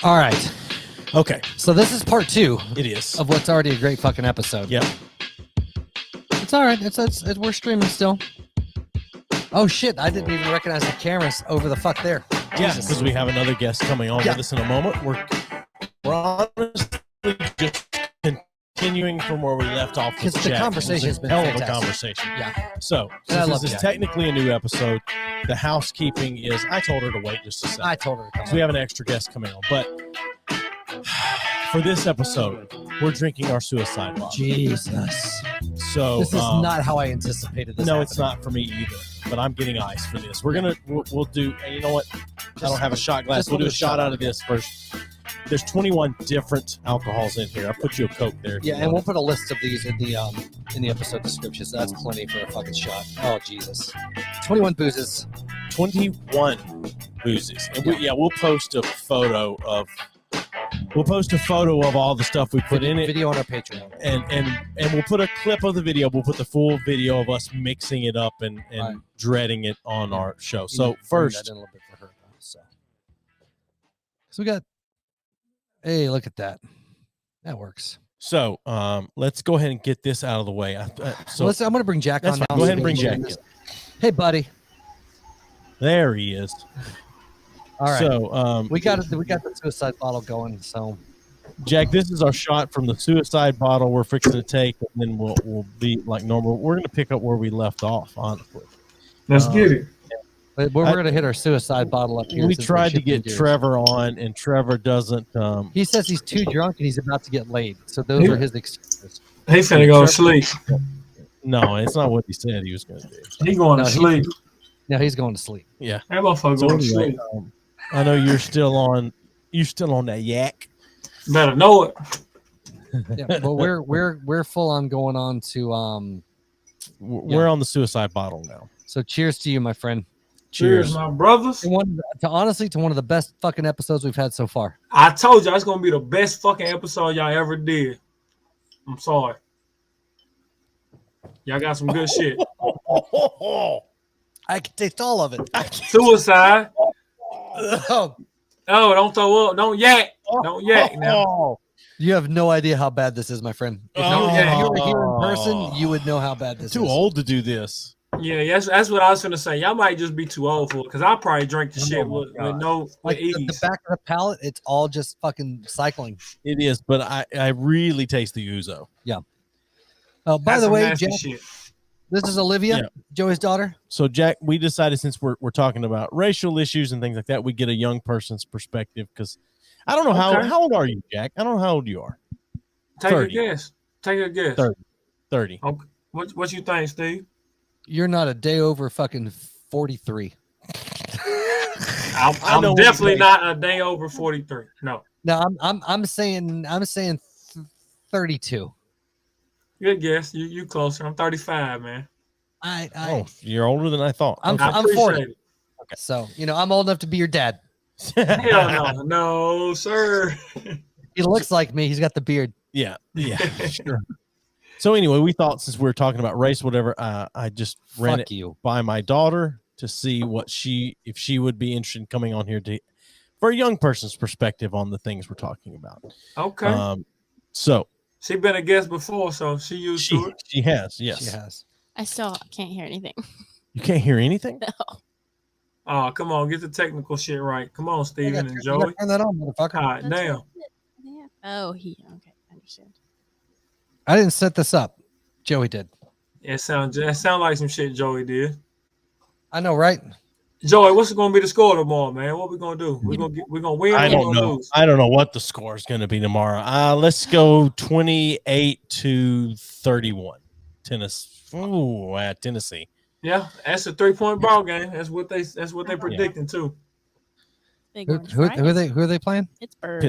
All right. Okay. So this is part 2. It is. Of what's already a great fucking episode. Yep. It's all right. We're streaming still. Oh shit! I didn't even recognize the cameras over the fuck there. Yeah, because we have another guest coming on with us in a moment. We're honestly just continuing from where we left off. Because the conversation has been hell fantastic. of a conversation. Yeah. So since this is technically a new episode, the housekeeping is. I told her to wait just a second. I told her to come. So we have an extra guest coming on, but for this episode, we're drinking our suicide bottle. Jesus. So this is not how I anticipated this. No, it's not for me either. But I'm getting ice for this. We'll do. And you know what? I don't have a shot glass. We'll do a shot out of this first. There's 21 different alcohols in here. I'll put you a Coke there. Yeah, and we'll put a list of these in the episode description. So that's plenty for a fucking shot. Oh Jesus. 21 boozes. 21 boozes. And we'll post a photo of. We'll post a photo of all the stuff we put in it. Video on our Patreon. And we'll put a clip of the video. We'll put the full video of us mixing it up and dreading it on our show. So first, that in a little bit for her, so we got. Hey, look at that. That works. So let's go ahead and get this out of the way. I'm going to bring Jack on now. Go ahead and bring Jack in. Hey, buddy. There he is. All right. So we got the suicide bottle going. So, Jack, this is our shot from the suicide bottle we're fixing to take, and then we'll be like normal. We're going to pick up where we left off, honestly. Let's get it. But we're going to hit our suicide bottle up here. We tried to get Trevor on, and Trevor doesn't. He says he's too drunk and he's about to get laid. So those are his excuses. He's finna go to sleep. No, it's not what he said he was going to do. He's going to sleep. No, he's going to sleep. Yeah, that motherfucker going to sleep. I know you're still on. You're still on that yak. Better know it. Yeah, but we're full on going on to We're on the suicide bottle now. So cheers to you, my friend. Cheers, my brothers. To one of the best fucking episodes we've had so far. I told you it's gonna be the best fucking episode y'all ever did. I'm sorry. Y'all got some good shit. I can taste all of it. Suicide. Oh, don't throw up. Don't yak. Don't yak now. You have no idea how bad this is, my friend. If you were here in person, you would know how bad this is. Too old to do this. Yeah, that's what I was gonna say. Y'all might just be too old for it, because I probably drink the shit with the back of the palate. It's all just fucking cycling. It is, but I really taste the ouzo. Yeah. Oh, by the way, Jack, this is Olivia, Joey's daughter. So, Jack, we decided since we're talking about racial issues and things like that, we get a young person's perspective, because I don't know how old are you, Jack? I don't know how old you are. Take a guess. 30. Okay. What you think, Steve? You're not a day over fucking 43. I'm definitely not a day over 43. No. No, I'm saying 32. Good guess. You closer. I'm 35, man. You're older than I thought. I'm 40. Okay. So, I'm old enough to be your dad. Hell no, sir. He looks like me. He's got the beard. Yeah, sure. So anyway, we thought since we were talking about race, whatever, I just ran it by my daughter to see if she would be interested in coming on here for a young person's perspective on the things we're talking about. Okay. So she's been a guest before, so she used to it. She has, yes. She has. I still can't hear anything. You can't hear anything? No. Oh, come on, get the technical shit right. Come on, Steven and Joey. Turn that on, motherfucker. God damn. Oh, okay, I understand. I didn't set this up. Joey did. It sound like some shit Joey did. I know, right? Joey, what's going to be the score tomorrow, man? What we gonna do? We're gonna win. I don't know. Lose? I don't know what the score is going to be tomorrow. Let's go 28-31. Tennessee. Yeah, that's a 3-point ball game. That's what they predicting too. Who are they playing? Pittsburgh.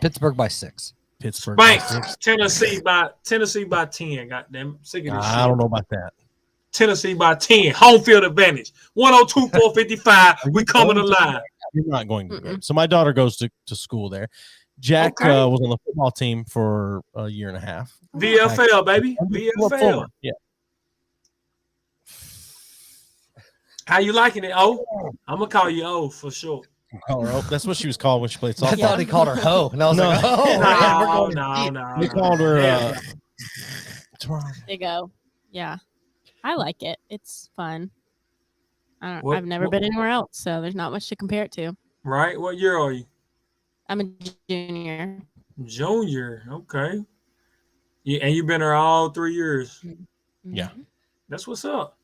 Pittsburgh by 6. Pittsburgh. Spanks. Tennessee by 10. Goddamn, sick of this shit. I don't know about that. Tennessee by 10. Home field advantage. 102-455. We coming alive. You're not going to go. So my daughter goes to school there. Jack was on the football team for a year and a half. VFL, baby. VFL. Yeah. How you liking it, O? I'm gonna call you O for sure. Call her, that's what she was called when she played I softball. thought he called her hoe, and I was No. like, oh, man, we're going to eat. no. They called her. There you go. Yeah, I like it. It's fun. I've never been anywhere else, so there's not much to compare it to. Right? What year are you? I'm a junior. Junior. Okay. Yeah, and you've been there all 3 years. Mm-hmm. Yeah. That's what's up.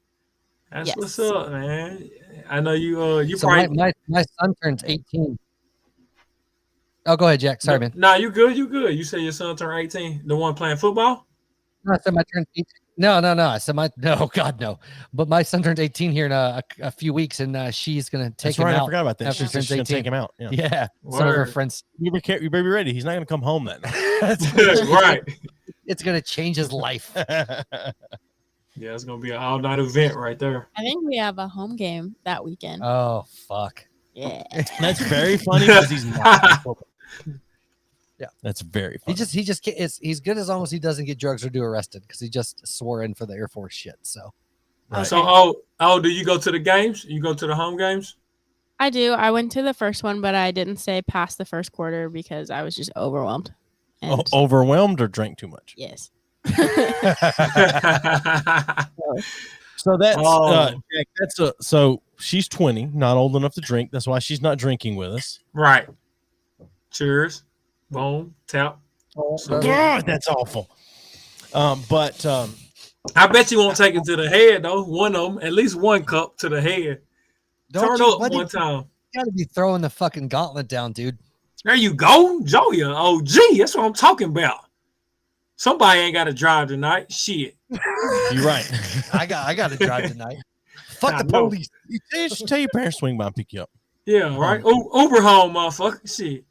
That's Yes. what's up, man. I know you. So probably my son turns 18. Oh, go ahead, Jack. Sorry, man. Nah, you good. You good. You say your son turned 18. The one playing football. No, I said my turn 18. No. I said God, no. But my son turns 18 here in a few weeks, and she's gonna take him out. I forgot about that. After She's turns gonna 18. take him out. Yeah. Yeah. Some of her friends. You better be ready. He's not gonna come home then. Right. It's gonna change his life. Yeah, it's gonna be an all-night event right there. I think we have a home game that weekend. Oh fuck. Yeah. That's very funny because he's not. Yeah, that's very funny. He's good as long as he doesn't get drugs or do arrested because he just swore in for the Air Force shit. So, right. So do you go to the games? You go to the home games? I do. I went to the first one, but I didn't stay past the first quarter because I was just overwhelmed. Overwhelmed or drank too much? Yes. So that's so she's 20, not old enough to drink. That's why she's not drinking with us. Right. Cheers. Boom. Tap. God, that's awful. But I bet you won't take it to the head though. One of them, at least one cup to the head. Turn up one time. You gotta be throwing the fucking gauntlet down, dude. There you go, Joey. OG. That's what I'm talking about. Somebody ain't got to drive tonight. Shit. You're right. I got to drive tonight. Fuck the police. Just tell your parents swing by and pick you up. Yeah, right. Uber home, motherfucker. Shit.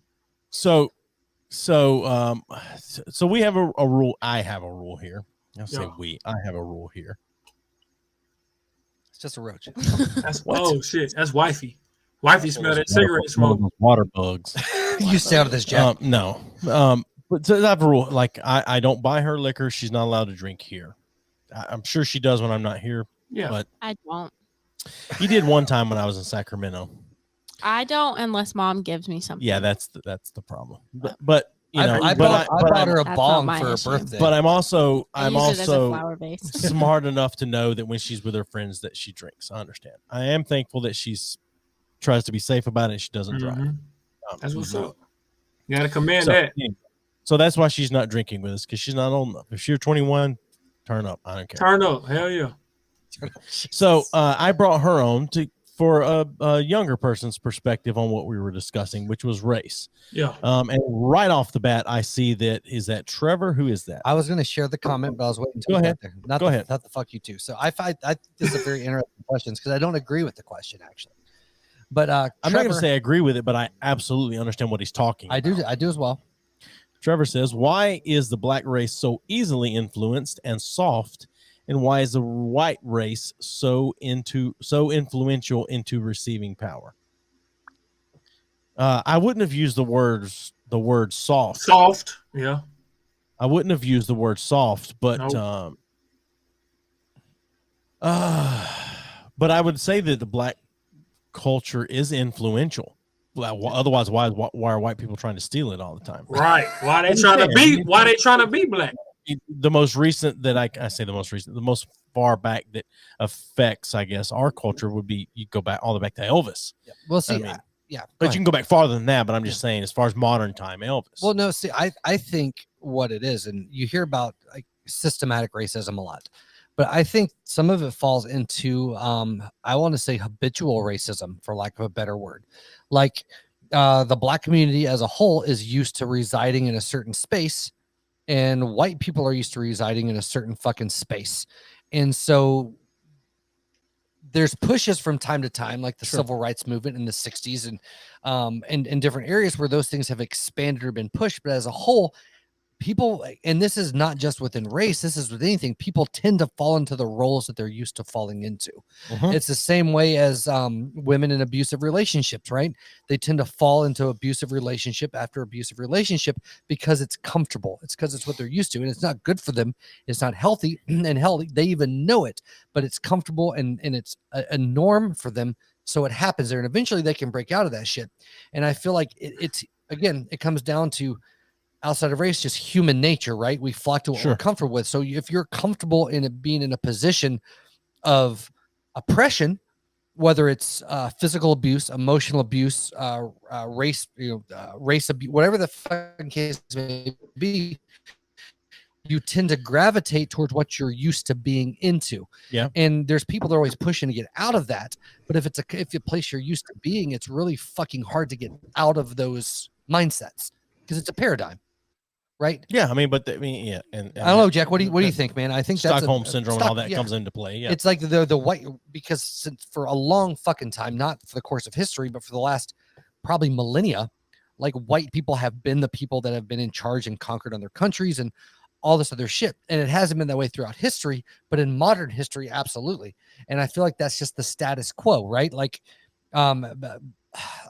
So we have a rule. I have a rule here. I'll say we. I have a rule here. It's just a roach. That's oh shit. That's wifey. Wifey smell that cigarette smoke. Water bugs. You stay out of this, Jack. No. But so I have a rule. Like I don't buy her liquor. She's not allowed to drink here. I'm sure she does when I'm not here. Yeah, but I don't. You did one time when I was in Sacramento. I don't unless mom gives me something. Yeah, that's the problem. But you know, I bought her a bong for her birthday. But I'm also flower-based. smart enough to know that when she's with her friends that she drinks. I understand. I am thankful that she's tries to be safe about it. She doesn't drive. That's what's up. You gotta commend that. So that's why she's not drinking with us because she's not old enough. If you're 21, turn up. I don't care. Turn up. Hell yeah. So I brought her on for a younger person's perspective on what we were discussing, which was race. Yeah. And right off the bat, I see is that Trevor? Who is that? I was going to share the comment, but I was waiting until Go ahead. there. Go ahead. Not the fuck you too. So I think this is a very interesting question because I don't agree with the question actually. But I'm not going to say I agree with it, but I absolutely understand what he's talking about. I do as well. Trevor says, why is the black race so easily influenced and soft, and why is the white race so influential into receiving power? I wouldn't have used the word soft. Soft, yeah. I wouldn't have used the word soft, but nope. But I would say that the black culture is influential. Otherwise, why are white people trying to steal it all the time? Right. Why they trying to be black? The most recent that I say the most far back that affects, I guess, our culture would be you go back all the way back to Elvis. Yeah. Well, see, but you can go back farther than that. But I'm just saying, as far as modern time, Elvis. Well, no, see, I think what it is, and you hear about like systematic racism a lot, but I think some of it falls into I want to say habitual racism, for lack of a better word. Like the black community as a whole is used to residing in a certain space, and white people are used to residing in a certain fucking space. And so there's pushes from time to time, like the civil rights movement in the 60s and in different areas where those things have expanded or been pushed. But as a whole, people, and this is not just within race, this is with anything, people tend to fall into the roles that they're used to falling into. It's the same way as women in abusive relationships, right? They tend to fall into abusive relationship after abusive relationship because it's comfortable. It's because it's what they're used to, and it's not good for them. It's not healthy, and hell, they even know it, but it's comfortable and it's a norm for them. So it happens there, and eventually they can break out of that shit. And I feel like it's, again, it comes down to, outside of race, just human nature, right? We flock to what we're comfortable with. So if you're comfortable in being in a position of oppression, whether it's physical abuse, emotional abuse, race, race abuse, whatever the fucking case may be, you tend to gravitate towards what you're used to being into. Yeah. And there's people that are always pushing to get out of that. But if it's a place you're used to being, it's really fucking hard to get out of those mindsets because it's a paradigm. Right. Yeah. I mean, yeah. And I don't know, Jack. What do you think, man? I think Stockholm syndrome and all that comes into play. Yeah. It's like the white, because since for a long fucking time, not for the course of history, but for the last probably millennia, like white people have been the people that have been in charge and conquered other countries and all this other shit. And it hasn't been that way throughout history, but in modern history, absolutely. And I feel like that's just the status quo, right? Like,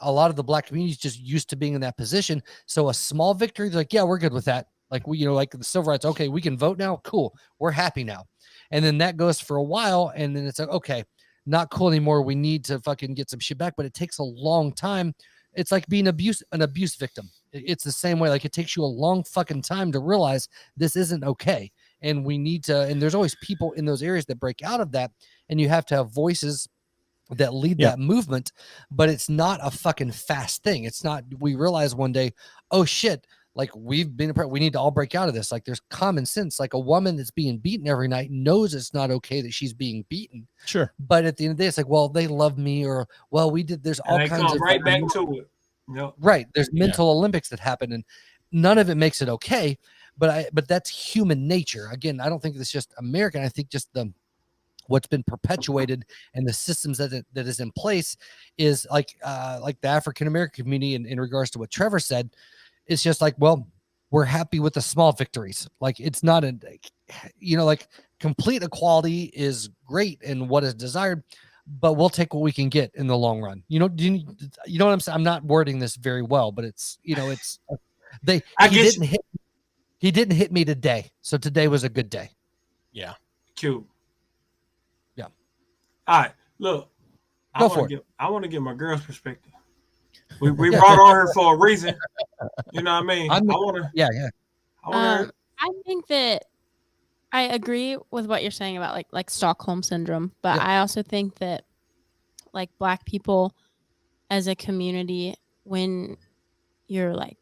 a lot of the black community is just used to being in that position. So a small victory, they're like, yeah, we're good with that. Like like the civil rights. Okay, we can vote now. Cool. We're happy now. And then that goes for a while. And then it's like, okay, not cool anymore. We need to fucking get some shit back. But it takes a long time. It's like being an abuse victim. It's the same way. Like it takes you a long fucking time to realize this isn't okay. And we need to, and there's always people in those areas that break out of that. And you have to have voices that lead that movement, but it's not a fucking fast thing. It's not, we realize one day, oh shit, like we need to all break out of this. Like there's common sense. Like a woman that's being beaten every night knows it's not okay that she's being beaten. Sure. But at the end of the day, it's like, well, they love me, or, well, we did, there's all kinds of right back to it. Yep. Right. There's mental Olympics that happen, and none of it makes it okay. But that's human nature. Again, I don't think it's just American. I think just what's been perpetuated and the systems that is in place is like the African-American community in regards to what Trevor said. It's just like, well, we're happy with the small victories. Like it's not like complete equality is great and what is desired, but we'll take what we can get in the long run. You know what I'm saying? I'm not wording this very well, but it's, it's he didn't hit me today. So today was a good day. Yeah. Cute. Yeah. All right, look, I want to get my girl's perspective. We brought her on here for a reason. You know what I mean? I think that I agree with what you're saying about like Stockholm syndrome, but I also think that like Black people as a community, when you're like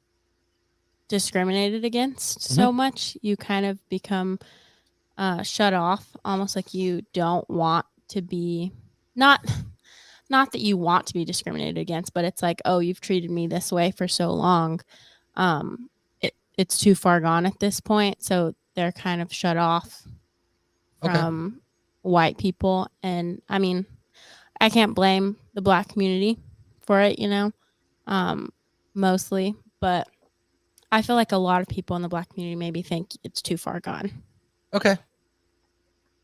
discriminated against so much, you kind of become shut off, almost like you don't want to be not that you want to be discriminated against, but it's like, oh, you've treated me this way for so long. It's too far gone at this point. So they're kind of shut off from white people. And I mean, I can't blame the Black community for it, mostly, but I feel like a lot of people in the Black community maybe think it's too far gone. Okay.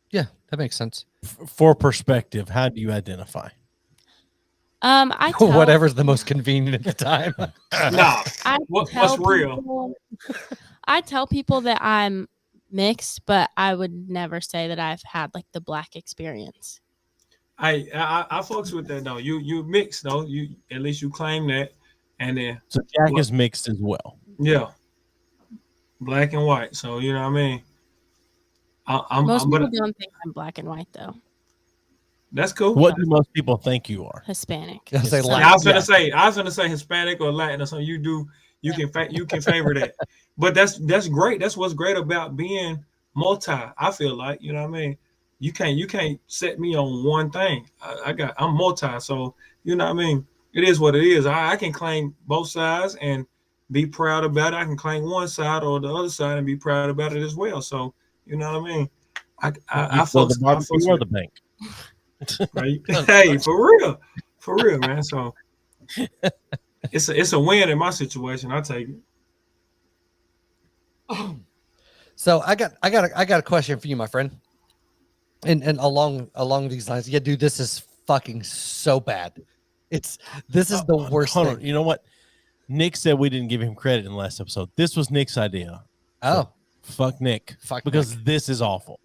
Yeah, that makes sense. For perspective, how do you identify? I whatever's the most convenient at the time. What's real? I tell people that I'm mixed, but I would never say that I've had like the Black experience. I fucks with that though. You mixed though. You at least you claim that, and then so Jack is mixed as well. Yeah, Black and white. So you know what I mean. Most people don't think I'm Black and white though. That's cool. What do most people think you are? Hispanic. I was gonna say Hispanic or Latin or something. You can favor that. But that's great. That's what's great about being multi. I feel like, you know what I mean. You can't set me on one thing. I'm multi, so you know what I mean. It is what it is. I can claim both sides and be proud about it. I can claim one side or the other side and be proud about it as well. So you know what I mean. I folks the bank. Right? Hey, for real, man. So it's a win in my situation. I take it. So I got a question for you, my friend. And along these lines, yeah, dude, this is fucking so bad. This is the worst thing. You know what? Nick said we didn't give him credit in the last episode. This was Nick's idea. Oh, fuck Nick. Fuck because Nick. This is awful.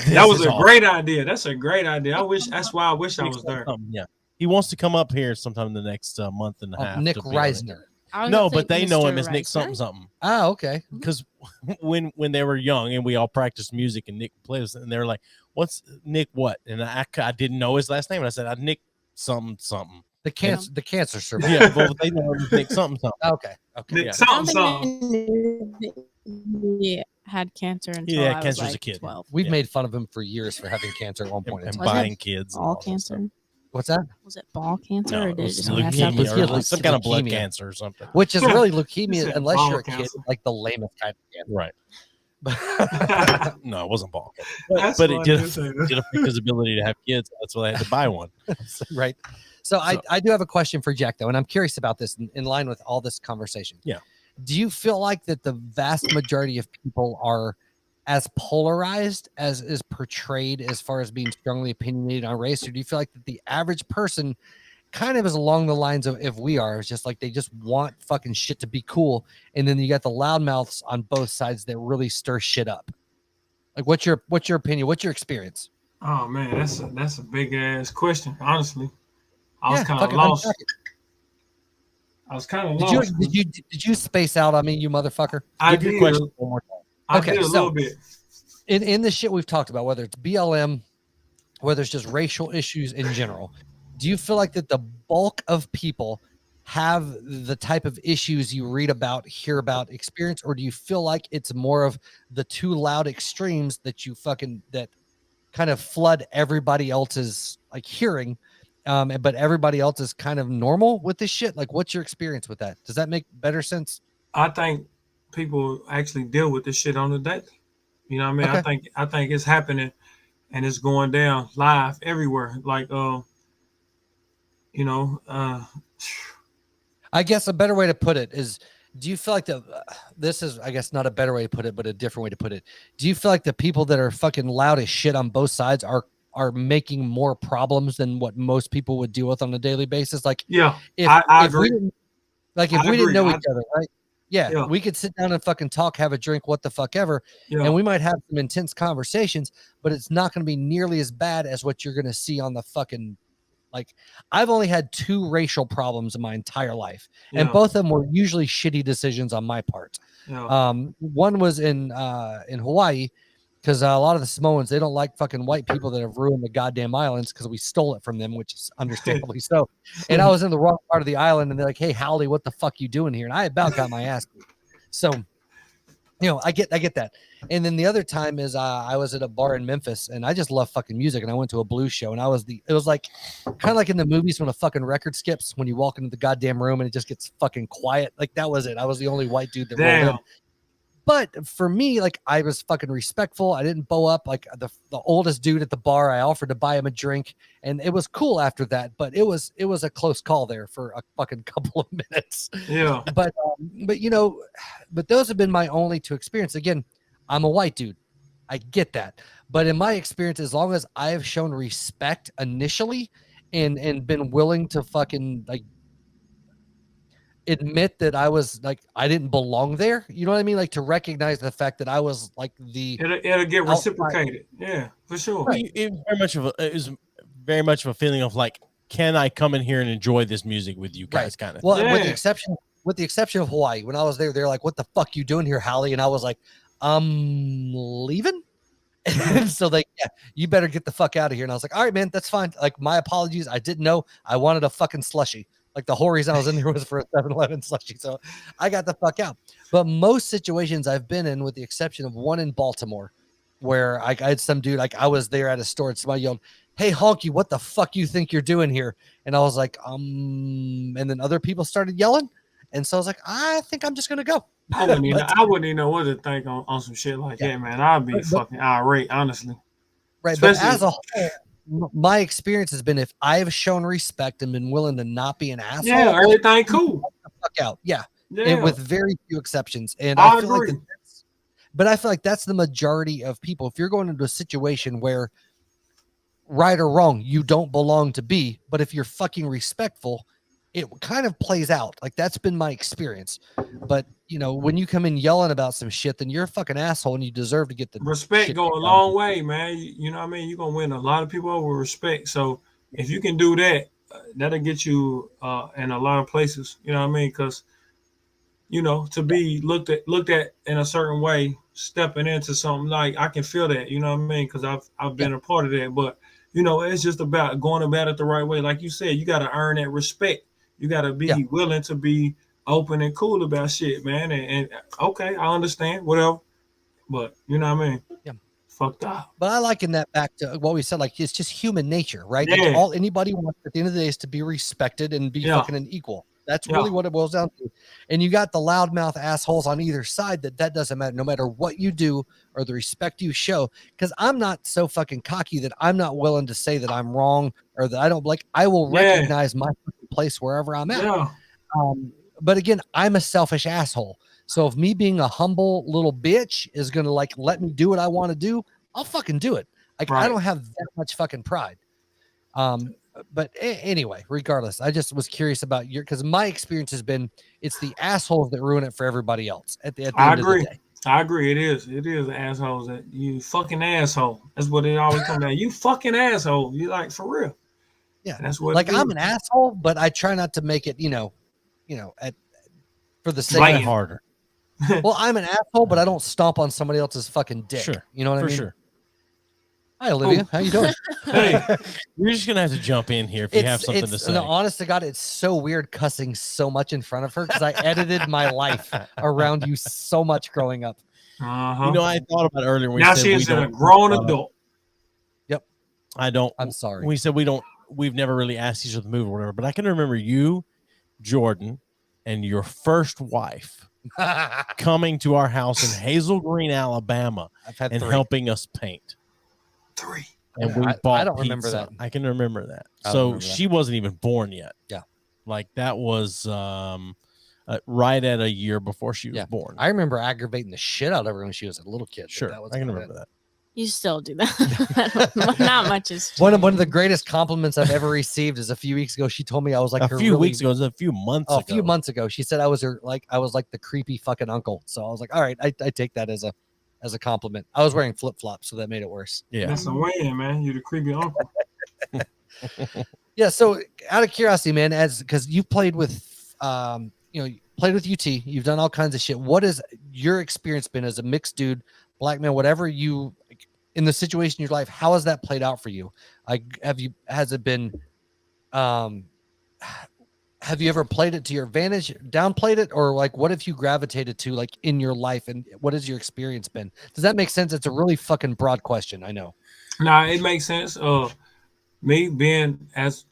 That was a great idea. That's a great idea. That's why I wish I was there. Yeah. He wants to come up here sometime in the next month and a half. Nick Reisner. No, but they know him as Nick something. Oh, okay. Because when they were young and we all practiced music and Nick plays, and they were like, "What's Nick? What?" And I didn't know his last name, and I said, "Nick something." The cancer survivor. Yeah, well, they know him as Nick something. Okay. Nick yeah. something. He had cancer until Yeah, I was cancer as like a kid. 12. We've made fun of him for years for having cancer at one point. And in Was time. buying it kids. and Ball all that cancer? stuff. What's that? Was it ball cancer No, or it did it was just mess up? leukemia, Yeah, or like some kind of blood leukemia. cancer or something. Which is really He leukemia said unless ball you're a kid, cancer. like the lamest kind of cancer. Right. But No, it wasn't ball. That's But it funny did to say that. affect his ability to have kids. That's why I had to buy one. right. So I do have a question for Jack though, and I'm curious about this in line with all this conversation. Yeah. Do you feel like that the vast majority of people are as polarized as is portrayed as far as being strongly opinionated on race, or do you feel like that the average person kind of is along the lines of if we are, it's just like they just want fucking shit to be cool, and then you got the loudmouths on both sides that really stir shit up? Like, what's your opinion? What's your experience? Oh man, that's a big ass question. Honestly, I was kind of fucking lost. unpack it. I was kind of lost. Did you space out on me, you motherfucker? I Give your did. question one more time. I Okay, did a so- little bit. In the shit we've talked about, whether it's BLM, whether it's just racial issues in general, do you feel like that the bulk of people have the type of issues you read about, hear about, experience, or do you feel like it's more of the two loud extremes that that kind of flood everybody else's like hearing, but everybody else is kind of normal with this shit? Like, what's your experience with that? Does that make better sense? I think people actually deal with this shit on the daily. You know what I mean? Okay. I think it's happening and it's going down live everywhere. Like I guess a better way to put it is, do you feel like this is, I guess, not a better way to put it, but a different way to put it. Do you feel like the people that are fucking loud as shit on both sides are making more problems than what most people would deal with on a daily basis? Like, yeah, if, I if agree. we didn't, like, if I we didn't agree. know each other, right? Yeah, Yeah. we could sit down and fucking talk, have a drink, what the fuck ever, Yeah. and we might have some intense conversations, but it's not going to be nearly as bad as what you're going to see on the fucking, like, I've only had 2 racial problems in my entire life, and Yeah. both of them were usually shitty decisions on my part. Yeah. One was in Hawaii, because a lot of the Samoans, they don't like fucking white people that have ruined the goddamn islands because we stole it from them, which is understandably so. And I was in the wrong part of the island, and they're like, "Hey, Howley, what the fuck you doing here?" And I about got my ass beat. So, you know, I get that. And then the other time is I was at a bar in Memphis, and I just love fucking music, and I went to a blues show, and it was like kind of like in the movies when a fucking record skips, when you walk into the goddamn room and it just gets fucking quiet. Like, that was it. I was the only white dude that rolled in. Damn. But for me, like, I was fucking respectful. I didn't bow up. Like, the oldest dude at the bar, I offered to buy him a drink, and it was cool after that. But it was a close call there for a fucking couple of minutes. Yeah. But you know, but those have been my only 2 experiences. Again, I'm a white dude. I get that. But in my experience, as long as I have shown respect initially and been willing to fucking like admit that I was like, I didn't belong there. You know what I mean? Like, to recognize the fact that I was like It'll get reciprocated. Yeah, for sure. Right. It was very much of a feeling of like, can I come in here and enjoy this music with you guys? Right. Kind of. Well, Yeah. with the exception of Hawaii, when I was there, they're like, "What the fuck you doing here, Hallie?" And I was like, leaving." And so you better get the fuck out of here. And I was like, "All right, man, that's fine. Like, my apologies. I didn't know. I wanted a fucking slushie. Like, the whole reason I was in there was for a 7-Eleven slushie. So I got the fuck out." But most situations I've been in, with the exception of one in Baltimore, where I had some dude, like, I was there at a store and somebody yelled, "Hey, honky, what the fuck you think you're doing here?" And I was like, and then other people started yelling. And so I was like, I think I'm just going to go. I wouldn't even know what to think on some shit like that, man. I'd be fucking irate, honestly. Right. Especially- But as a whole, my experience has been, if I've shown respect and been willing to not be an asshole, Yeah, everything cool. fuck out. Yeah. Yeah. And with very few exceptions. And I I feel agree. like But I feel like that's the majority of people. If you're going into a situation where, right or wrong, you don't belong to be, but if you're fucking respectful, it kind of plays out. Like, that's been my experience. But when you come in yelling about some shit, then you're a fucking asshole and you deserve to get the respect shit go a down. long way, man. You know what I mean? You're gonna win a lot of people over with respect. So if you can do that, that'll get you in a lot of places. You know what I mean? Because to be looked at in a certain way, stepping into something, like, I can feel that. You know what I mean? Because I've been a part of that. But it's just about going about it the right way. Like you said, you got to earn that respect. You got to be willing to be open and cool about shit, man. And okay, I understand, whatever. But you know what I mean? Yeah. Fucked up. But I liken that back to what we said. Like, it's just human nature, right? Yeah. Like, all anybody wants at the end of the day is to be respected and be fucking an equal. That's really what it boils down to. And you got the loudmouth assholes on either side that doesn't matter, no matter what you do or the respect you show. Because I'm not so fucking cocky that I'm not willing to say that I'm wrong or that I don't like. I will recognize my place wherever I'm at. Yeah. But again, I'm a selfish asshole. So if me being a humble little bitch is gonna let me do what I want to do, I'll fucking do it. Like, I don't have that much fucking pride. But anyway, regardless, I just was curious about because my experience has been it's the assholes that ruin it for everybody else at the end of the day. I agree. It is assholes that you fucking asshole. That's what it always comes down. You fucking asshole. You like, for real. Yeah. And that's what like, I'm an asshole, but I try not to make it, for the sake of harder. Well, I'm an asshole, but I don't stomp on somebody else's fucking dick. Sure. You know what I mean? Sure. Hi, Olivia. How you doing? Hey, you're just gonna have to jump in here if you have something to say. No, honest to God, it's so weird cussing so much in front of her because I edited my life around you so much growing up. I thought about it earlier. Now she's a grown adult. Yep. I'm sorry. We said we've never really asked each other to move or whatever, but I can remember you, Jordan, and your first wife coming to our house in Hazel Green, Alabama, and helping us paint. 3. And we bought I don't pizza. remember that. I can remember that. So she wasn't even born yet. Yeah. Like, that was right at a year before she was born. I remember aggravating the shit out of her when she was a little kid. Sure. I can remember that. You still do that. Not much is one of the greatest compliments I've ever received is a few weeks ago. She told me I was like a few months ago. She said I was like the creepy fucking uncle. So I was like, all right, I take that as a compliment. I was wearing flip-flops, so that made it worse. Yeah. That's a win, man. You're the creepy uncle. Yeah. So out of curiosity, man, because you played with played with UT, you've done all kinds of shit. What has your experience been as a mixed dude, black man, whatever you in the situation in your life? How has that played out for you? Has it been have you ever played it to your advantage, downplayed it, or like what have you gravitated to like in your life, and what has your experience been? Does that make sense? It's a really fucking broad question, I know. Nah, it makes sense. Me being as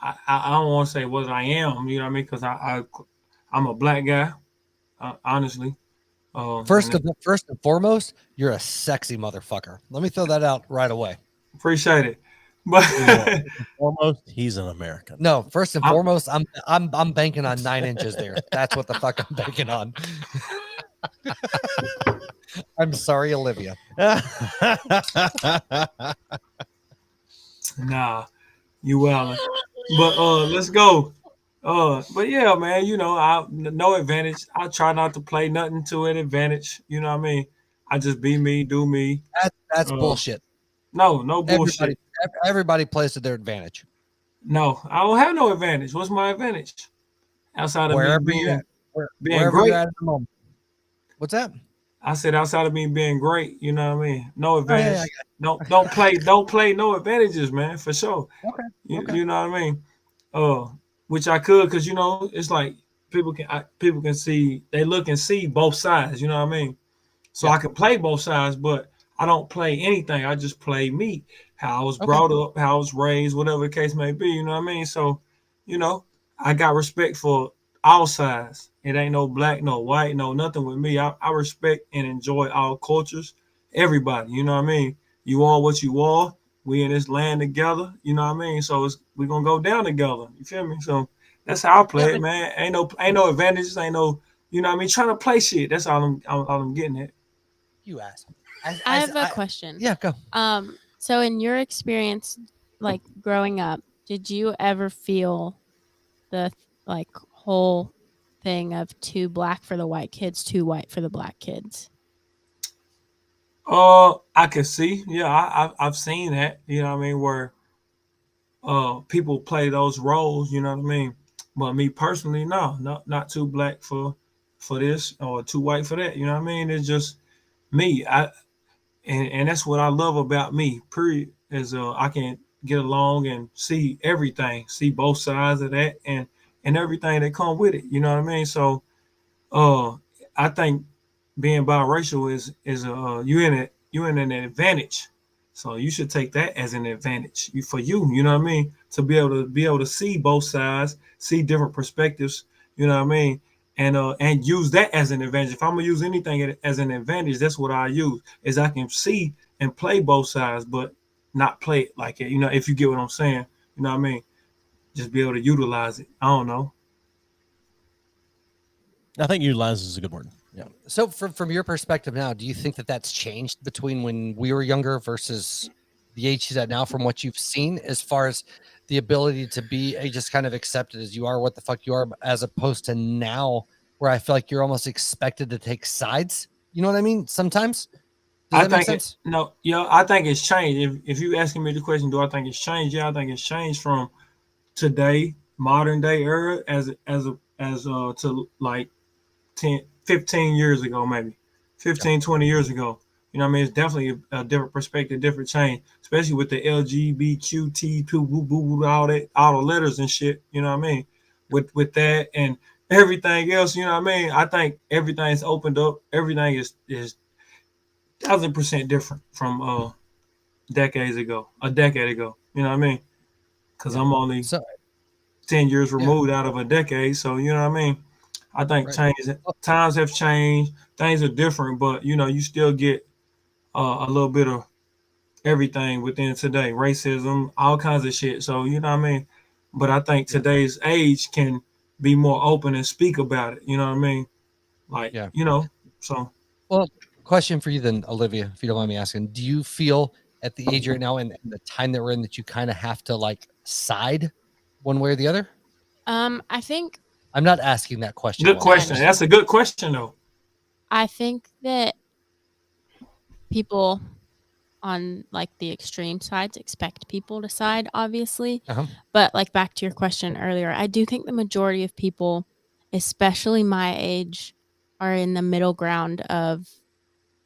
I don't want to say what I am, you know what I mean? Because I'm a black guy, honestly. First and foremost, you're a sexy motherfucker. Let me throw that out right away. Appreciate it. But foremost, he's an American. No, first and foremost, I'm banking on 9 inches there. That's what the fuck I'm banking on. I'm sorry, Olivia. Nah, you well. But let's go. But yeah, man, no advantage. I try not to play nothing to an advantage. You know what I mean? I just be me, do me. That's bullshit. No bullshit. Everybody plays to their advantage. No, I don't have no advantage. What's my advantage? Outside of wherever me being great. At the moment. What's that? I said outside of me being great, you know what I mean? No advantage. Don't play no advantages, man, for sure. Okay. You know what I mean? Which I could, because it's like people can see, they look and see both sides, you know what I mean? So I can play both sides, but I don't play anything. I just play me, how I was brought up, how I was raised, whatever the case may be, you know what I mean? So, I got respect for all sides. It ain't no black, no white, no nothing with me. I respect and enjoy all cultures, everybody, you know what I mean? You are what you are. We in this land together, you know what I mean? So we're gonna go down together. You feel me? So that's how I play it, man. Ain't no advantages, ain't no, you know what I mean? Trying to play shit. That's all I'm getting at. You ask. I have a question. Yeah, go. So in your experience, like growing up, did you ever feel the like whole thing of too black for the white kids, too white for the black kids? I can see. Yeah, I've seen that. You know what I mean? Where people play those roles. You know what I mean? But me personally, no, not too black for this or too white for that. You know what I mean? It's just me. And that's what I love about me. Period. Is I can get along and see everything, see both sides of that, and everything that come with it. You know what I mean? So, uh, I think being biracial is you in an advantage. So you should take that as an advantage for you. You know what I mean? To be able to see both sides, see different perspectives. You know what I mean? And use that as an advantage. If I'm gonna use anything as an advantage, that's what I use. Is I can see and play both sides, but not play it like it. You know, if you get what I'm saying. You know what I mean? Just be able to utilize it. I don't know. I think utilize is a good word. Yeah. So from your perspective now, do you think that that's changed between when we were younger versus the age she's at now, from what you've seen, as far as the ability to be just kind of accepted as you are, what the fuck you are, as opposed to now where I feel like you're almost expected to take sides? You know what I mean? Sometimes. Does that make sense? I think it's changed. If you asking me the question, do I think it's changed? Yeah, I think it's changed from today, modern day era, to like 10, 15 years ago, maybe 15, 20 years ago. You know what I mean? It's definitely a different perspective, different change, especially with the LGBTQ, all the letters and shit. You know what I mean? With that and everything else, you know what I mean? I think everything's opened up. Everything is 1,000% different from a decade ago. You know what I mean? Because I'm only 10 years removed out of a decade. So, you know what I mean? I think times have changed. Things are different, but, you know, you still get a little bit of everything within today. Racism, all kinds of shit. So, you know what I mean? But I think today's age can be more open and speak about it. You know what I mean? Like, you know, so. Well, question for you then, Olivia, if you don't mind me asking, do you feel at the age you're now and the time that we're in that you kind of have to like side one way or the other? I think I'm not asking that question. Good question. That's a good question, though. I think that people on like the extreme sides expect people to side, obviously. But like back to your question earlier, I do think the majority of people, especially my age, are in the middle ground of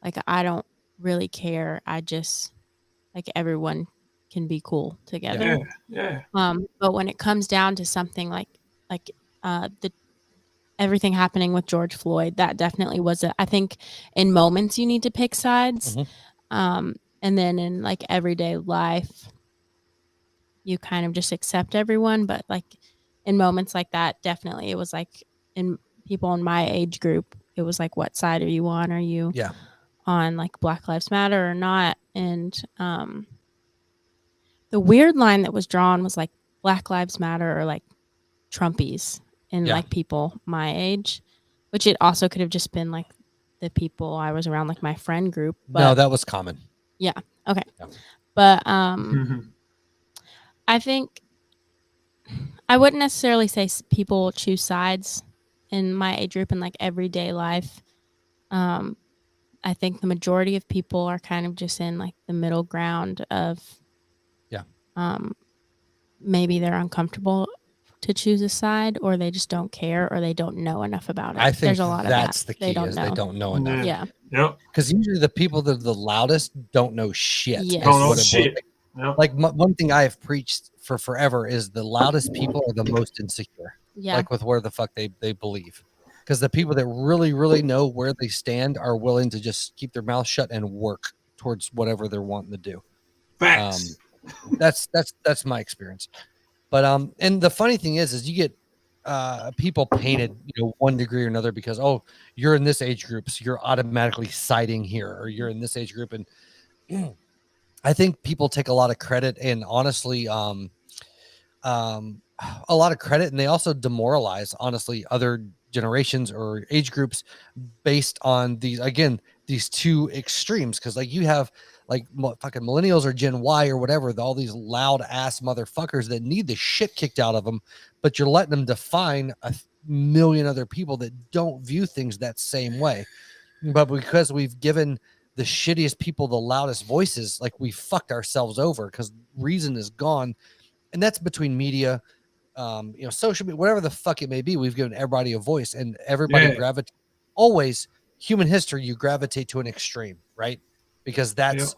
like, I don't really care. I just like everyone can be cool together. Yeah. But when it comes down to something like the everything happening with George Floyd, that definitely was I think in moments you need to pick sides. And then in like everyday life, you kind of just accept everyone. But like in moments like that, definitely it was like in people in my age group, it was like, what side are you on? Are you on like Black Lives Matter or not? And the weird line that was drawn was like Black Lives Matter or like Trumpies and like people my age, which it also could have just been like the people I was around, like my friend group. But no, that was common. Yeah. Okay. Yeah. But I think I wouldn't necessarily say people choose sides in my age group in like everyday life. I think the majority of people are kind of just in like the middle ground of maybe they're uncomfortable to choose a side, or they just don't care, or they don't know enough about it. I think there's a lot that's of the key. They don't know enough. Yeah. Yep. Because usually the people that are the loudest don't know shit. Yes. Don't know shit. Yep. Like one thing I have preached for forever is the loudest people are the most insecure. Yeah. Like with where the fuck they believe. Because the people that really, really know where they stand are willing to just keep their mouth shut and work towards whatever they're wanting to do. Facts. That's my experience. But and the funny thing is you get people painted, you know, one degree or another because you're in this age group, so you're automatically siding here, or you're in this age group, and I think people take a lot of credit and honestly, a lot of credit, and they also demoralize honestly other generations or age groups based on these these two extremes, because like you have like fucking millennials or Gen Y or whatever, all these loud ass motherfuckers that need the shit kicked out of them, but you're letting them define a million other people that don't view things that same way. But because we've given the shittiest people the loudest voices, like we fucked ourselves over, because reason is gone. And that's between media, social media, whatever the fuck it may be. We've given everybody a voice, and everybody gravitates. Always, human history, you gravitate to an extreme, right? Because that's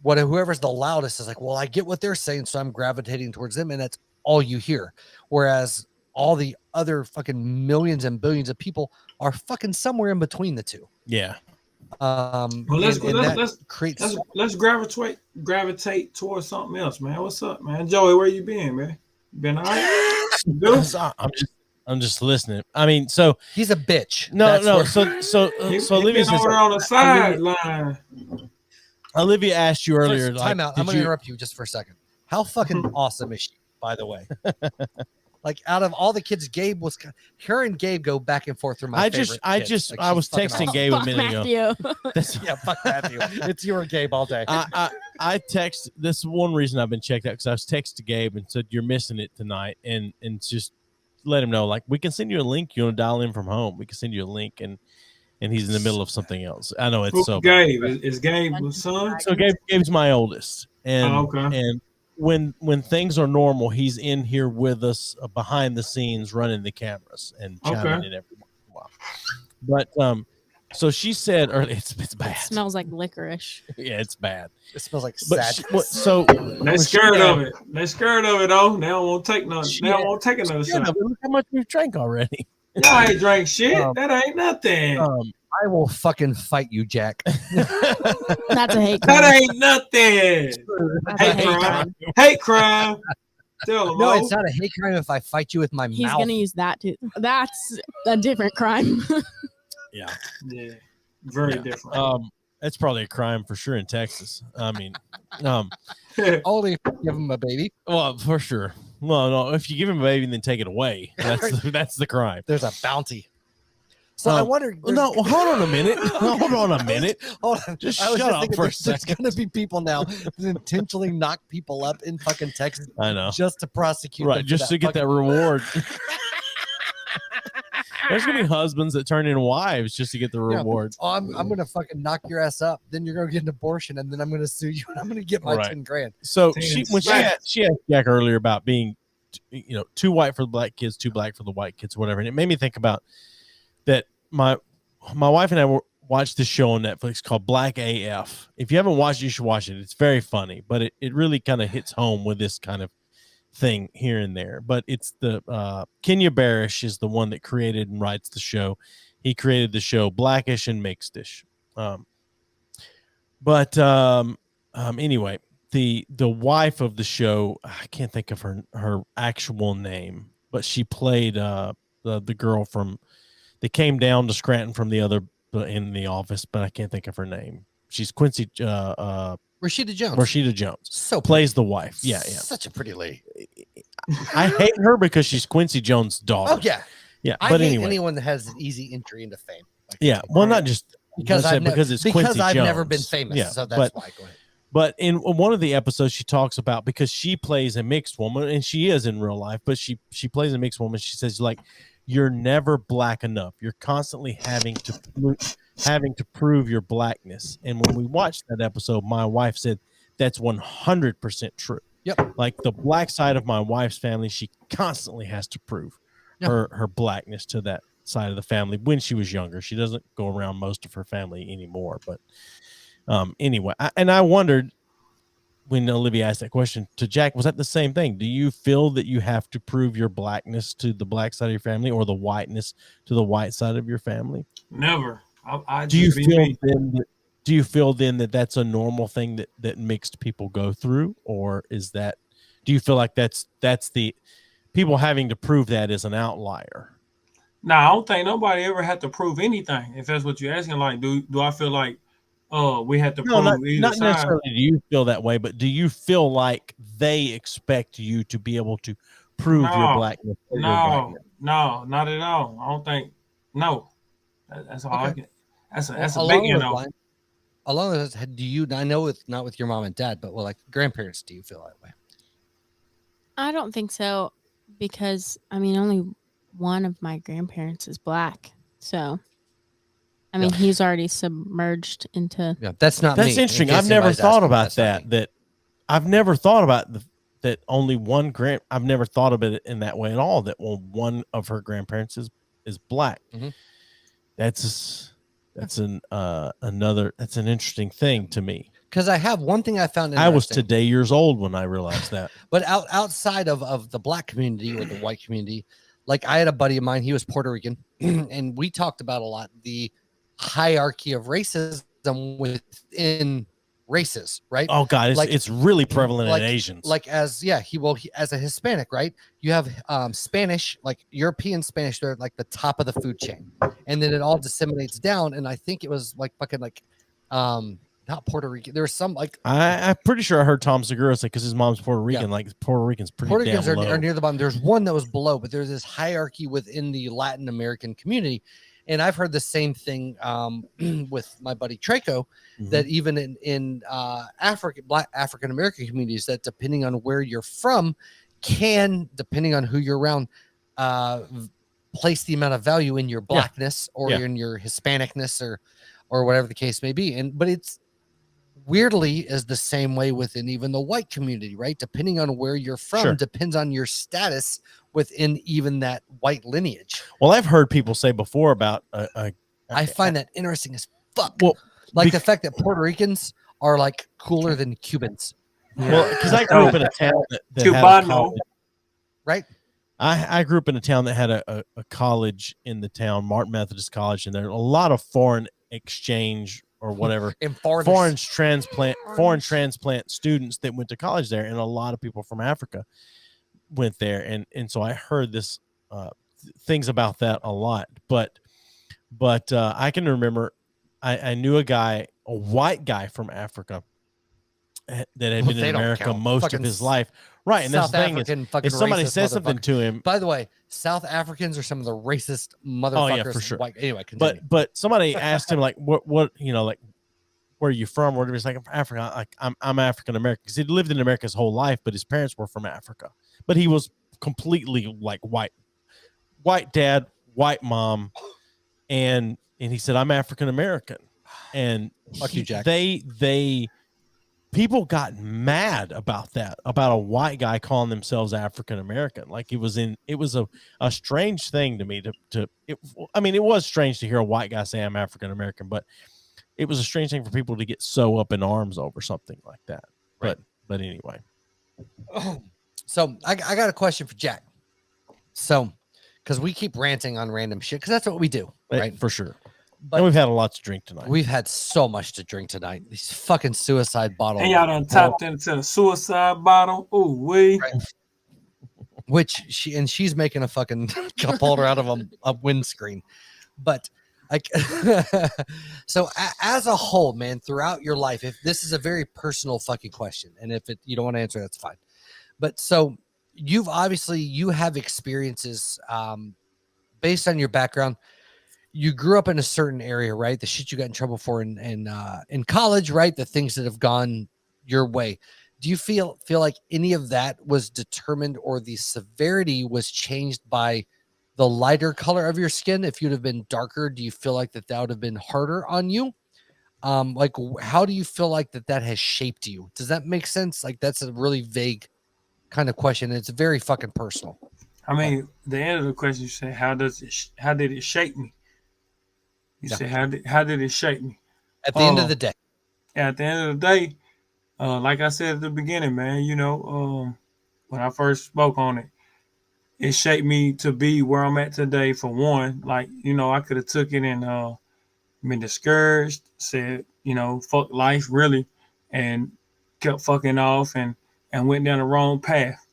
what whoever's the loudest is like. Well, I get what they're saying, so I'm gravitating towards them, and that's all you hear. Whereas all the other fucking millions and billions of people are fucking somewhere in between the two. Yeah. Well, let's gravitate towards something else, man. What's up, man? Joey, where you been, man? Been all right? I'm just listening. I mean, so he's a bitch. No. So Olivia says on the sideline. Olivia asked you earlier. Time out. I'm going to interrupt you just for a second. How fucking awesome is she, by the way? Like out of all the kids, Gabe was. Her and Gabe go back and forth through my favorite. I was texting awesome. Gabe a minute ago. Yeah, fuck Matthew. It's you or Gabe all day. I text. This is one reason I've been checked out, because I was texting Gabe and said you're missing it tonight, and just let him know, like, we can send you a link. You want to dial in from home? We can send you a link, and he's in the middle of something else. I know it's so. Gabe is Gabe's son. So Gabe's my oldest, and and when things are normal, he's in here with us behind the scenes, running the cameras and chiming in every once in a while. But so she said, or it's bad. It smells like licorice. Yeah, it's bad. It smells like sadness. So they're scared of it. They're scared of it, though. They don't want to take nothing. They don't want to take another shot. Look how much we've drank already. Y'all ain't drank shit. That ain't nothing. I will fucking fight you, Jack. That's a hate crime. That ain't nothing. Hate crime. Tell him, no, it's not a hate crime if I fight you with my mouth. He's gonna use that too. That's a different crime. Yeah, very different. That's probably a crime for sure in Texas. I mean, only if you give him a baby. Well, for sure. Well, no, if you give him a baby and then take it away, that's the crime. There's a bounty. So I wonder. No, hold on a minute. Hold on a minute. Hold on. Just shut up for a second. There's going to be people now that intentionally knock people up in fucking Texas. I know. Just to prosecute. Right. Just to get that reward. There's going to be husbands that turn in wives just to get the reward. Oh, I'm going to fucking knock your ass up. Then you're going to get an abortion, and then I'm going to sue you, and I'm going to get my 10 grand. So she asked Jack earlier about being, too white for the black kids, too black for the white kids, whatever. And it made me think about that my wife and I watched this show on Netflix called Black AF. If you haven't watched it, you should watch it. It's very funny, but it really kind of hits home with this kind of thing here and there. But it's the Kenya Barris is the one that created and writes the show. He created the show Blackish and Mixedish. Anyway, the wife of the show, I can't think of her actual name, but she played the girl from. They came down to Scranton from the other in the office, but I can't think of her name. She's Quincy. Rashida Jones. Rashida Jones. So plays the wife. Yeah. Such a pretty lady. I hate her because she's Quincy Jones' daughter. Oh yeah. Yeah. I but hate anyway, anyone that has an easy entry into fame. Yeah. Well, not just because I've never been famous. Yeah, so that's why. Go ahead. But in one of the episodes, she talks about, because she plays a mixed woman, and she is in real life, but she plays a mixed woman. She says, like, you're never black enough. You're constantly having to prove your blackness. And when we watched that episode, my wife said that's 100% true. Yep. Like the black side of my wife's family, she constantly has to prove her blackness to that side of the family when she was younger. She doesn't go around most of her family anymore. But anyway, I wondered, when Olivia asked that question to Jack, was that the same thing? Do you feel that you have to prove your blackness to the black side of your family, or the whiteness to the white side of your family? Never. Do you feel then that that's a normal thing that mixed people go through, or do you feel like that's the people having to prove that is an outlier? No, I don't think nobody ever had to prove anything. If that's what you're asking, like, do I feel like we had to prove not side? Necessarily do you feel that way, but do you feel like they expect you to be able to prove your blackness? No, not at all. I don't think. No, that's all I get. That's a big along with this, do you? I know it's not with your mom and dad, but like grandparents, do you feel that way? I don't think so, because I mean, only one of my grandparents is black, so I mean, he's already submerged into. Yeah, that's not. That's me, interesting. I've never thought about that. That I've never thought about that only one I've never thought of it in that way at all. That one of her grandparents is black. Mm-hmm. That's an interesting thing to me. Because I have one thing I found I was today years old when I realized that. But outside of the black community or the white community, like I had a buddy of mine, he was Puerto Rican, and we talked about a lot the hierarchy of racism within races, right? Oh God, it's really prevalent in Asians. Like as a Hispanic, right? You have Spanish, like European Spanish, they're like the top of the food chain, and then it all disseminates down. And I think it was like fucking like not Puerto Rican. There's some like I'm pretty sure I heard Tom Segura say because his mom's Puerto Rican. Like Puerto Ricans damn low. Are near the bottom. There's one that was below, but there's this hierarchy within the Latin American community, and I've heard the same thing with my buddy Traco, that even in Black African American communities, that depending on where you're from, depending on who you're around, place the amount of value in your blackness or in your Hispanicness or whatever the case may be. But it's weirdly is the same way within even the white community, right? Depending on where you're from, depends on your status within even that white lineage. Well, I've heard people say before about I find that interesting as fuck. Well, like the fact that Puerto Ricans are like cooler than Cubans. Well, because I grew up in a town that had a college, right? I grew up in a town that had a college in the town, Martin Methodist College, and there are a lot of foreign exchange or whatever foreign transplant students that went to college there, and a lot of people from Africa went there, and so I heard this things about that a lot. But I can remember I knew a white guy from Africa that had been in America most of his life. Right. And that's the thing is, if somebody says something to him, by the way, South Africans are some of the racist motherfuckers. Oh yeah, for sure. Anyway, but somebody asked him like, what, you know, like, where are you from? Or he's like, I'm from Africa. Like I'm African American, because he'd lived in America his whole life, but his parents were from Africa. But he was completely like white dad, white mom, and he said, I'm African American. And fuck you, Jack. People got mad about that, about a white guy calling themselves African American. Like it was a strange thing to me it was strange to hear a white guy say I'm African American, but it was a strange thing for people to get so up in arms over something like that. Right. But anyway. So I got a question for Jack. So, because we keep ranting on random shit, because that's what we do, right? For sure. But and we've had a lot to drink tonight. We've had so much to drink tonight. These fucking suicide bottles. And y'all done tapped into the suicide bottle. Ooh, wee. Right. Which she's making a fucking cup holder out of a windscreen. But like, so as a whole, man, throughout your life, if this is a very personal fucking question, and if you don't want to answer, that's fine. But so you have experiences based on your background. You grew up in a certain area, right? The shit you got in trouble for in college, right? The things that have gone your way. Do you feel like any of that was determined, or the severity was changed by the lighter color of your skin? If you'd have been darker, do you feel like that would have been harder on you? Like, how do you feel like that has shaped you? Does that make sense? Like, that's a really vague kind of question. It's very fucking personal. I mean, the end of the question, you say, how did it shape me? You say, how did it shape me? At the end of the day. At the end of the day, like I said at the beginning, man, you know, when I first spoke on it, it shaped me to be where I'm at today. For one, like, you know, I could have took it and been discouraged, said, you know, fuck life, really, and kept fucking off and went down the wrong path.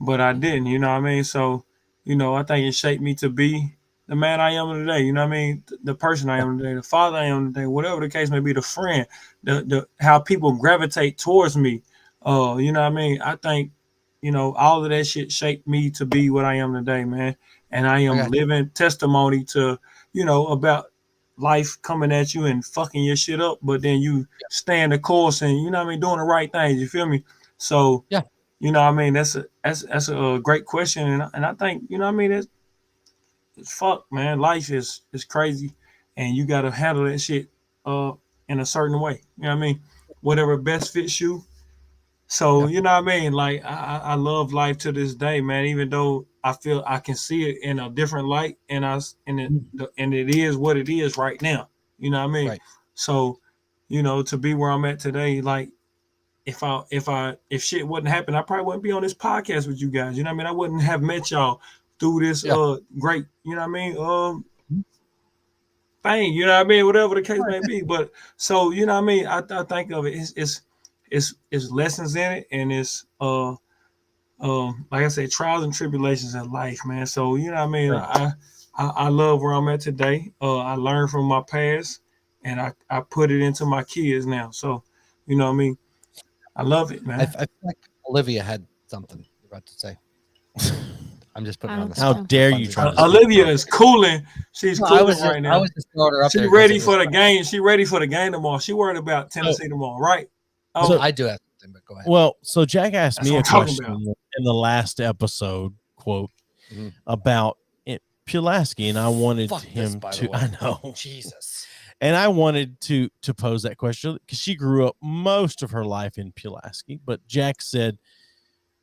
But I didn't, you know what I mean? So, you know, I think it shaped me to be the man I am today, you know what I mean? The person I am today, the father I am today, whatever the case may be, the friend, the how people gravitate towards me. You know what I mean? I think, you know, all of that shit shaped me to be what I am today, man. And I am living testimony to, you know, about life coming at you and fucking your shit up, but then you stay in the course and, you know what I mean, doing the right things. You feel me? So, Yeah. you know what I mean? That's a great question. And I think, you know what I mean? It's fuck, man. Life is crazy and you got to handle that shit in a certain way. You know what I mean? Whatever best fits you. So, you know what I mean? Like, I love life to this day, man, even though I feel I can see it in a different light and it is what it is right now. You know what I mean? Right. So, you know, to be where I'm at today, like if shit wouldn't happen, I probably wouldn't be on this podcast with you guys. You know what I mean? I wouldn't have met y'all through this great, you know what I mean, thing, you know what I mean? Whatever the case may be. But so, you know what I mean? I think of it, it's lessons in it, and it's like I said, trials and tribulations in life, man. So, you know what I mean? Right. I love where I'm at today. I learned from my past and I put it into my kids now. So, you know what I mean? I love it, man. I feel like Olivia had something you're about to say. I'm just putting her on the How spot. dare you try to Olivia is cooling. She's cooling right now. I was just throwing her up She there. ready for the game. She ready for the game tomorrow. She worried about Tennessee tomorrow, right? Oh, so, I do have something, but go ahead. Well, so Jack asked me a question in the last episode, quote, about Pulaski, and I wanted him to. I know, Jesus. And I wanted to pose that question because she grew up most of her life in Pulaski. But Jack said,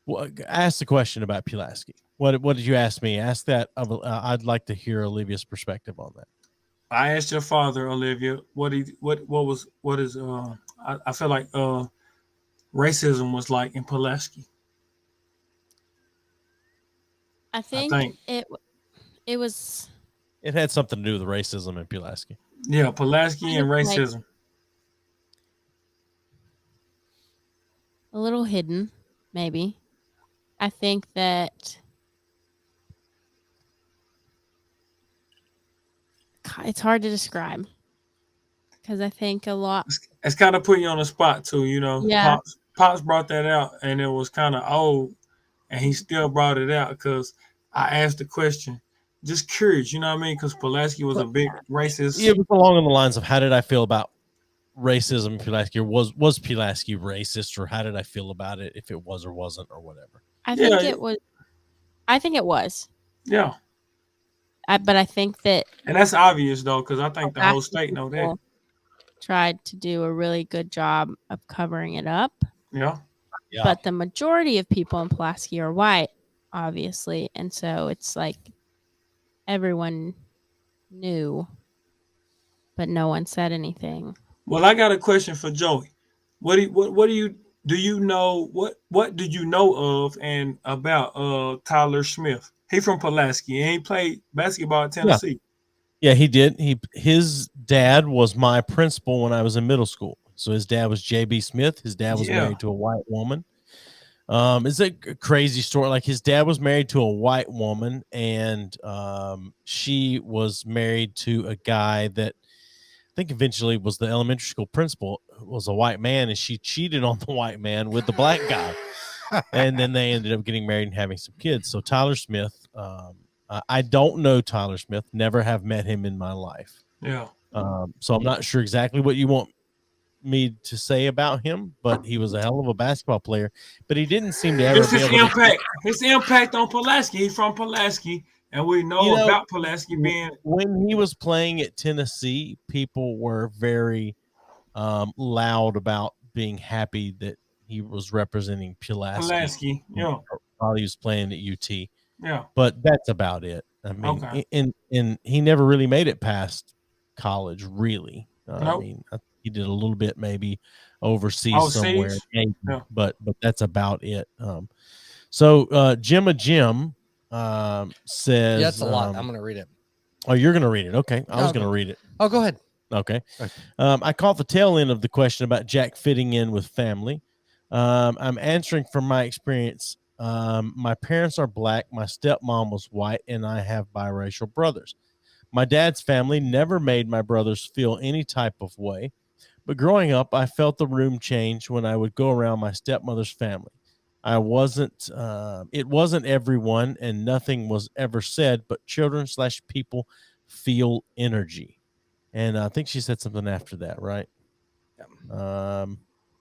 well, ask the question about Pulaski. What did you ask me? Ask that. I'd like to hear Olivia's perspective on that. I asked your father, Olivia, what is I feel like racism was like in Pulaski. I think it was. It had something to do with racism in Pulaski. Yeah, Pulaski and racism. Like a little hidden, maybe. I think that it's hard to describe because I think a lot. It's kind of putting you on the spot too, you know. Yeah. Pops brought that out, and it was kind of old, and he still brought it out because I asked the question. Just curious, you know what I mean? Because Pulaski was a big racist. It was along the lines of how did I feel about racism in Pulaski, or was Pulaski racist, or how did I feel about it, if it was or wasn't or whatever? I think it was. I think it was. Yeah. But I think that, and that's obvious though, because I think the whole state know that. Tried to do a really good job of covering it up. Yeah. But the majority of people in Pulaski are white, obviously, and so it's like everyone knew, but no one said anything. Well, I got a question for Joey. What do you know what did you know of and about Tyler Smith? He from Pulaski and he played basketball at Tennessee. Yeah, he did. His dad was my principal when I was in middle school. So his dad was J.B. Smith. His dad was married to a white woman. It's a crazy story. Like his dad was married to a white woman, and she was married to a guy that I think eventually was the elementary school principal, was a white man, and she cheated on the white man with the black guy. And then they ended up getting married and having some kids. So Tyler Smith, I don't know Tyler Smith, never have met him in my life. Yeah. So I'm not sure exactly what you want me to say about him, but he was a hell of a basketball player. But he didn't seem to ever be able to. His impact on Pulaski. He's from Pulaski, and we know about Pulaski being. When he was playing at Tennessee, people were very loud about being happy that he was representing Pulaski. Yeah. While he was playing at UT. Yeah. But that's about it. I mean, and he never really made it past college, really. Nope. I mean, he did a little bit maybe overseas somewhere, maybe, but that's about it. So Jimma Jim says, that's a lot. I'm gonna read it. Oh, you're gonna read it? Okay, I was gonna read it. Oh, go ahead. Okay. I caught the tail end of the question about Jack fitting in with family. I'm answering from my experience. My parents are black. My stepmom was white, and I have biracial brothers. My dad's family never made my brothers feel any type of way, but growing up, I felt the room change when I would go around my stepmother's family. It wasn't everyone, and nothing was ever said, but children/people feel energy. And I think she said something after that, right? Yeah.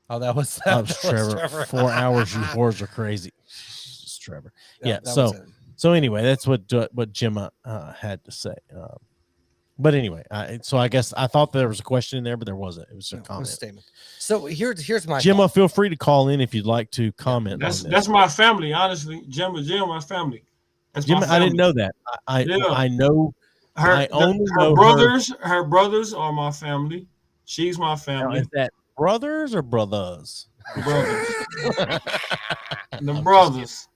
That was Trevor. 4 hours, you whores are crazy. It's Trevor. Yeah. So anyway, that's what Gemma had to say. But anyway, so I guess I thought there was a question in there, but there wasn't. It was a comment. Statement. So here's my Gemma. thought. Feel free to call in if you'd like to comment. That's my family, honestly. Gemma, my family. That's Gemma, my family. I didn't know that. I know. Her brothers. Her brothers are my family. She's my family. Now, is that brothers or brothers? Brothers. The brothers.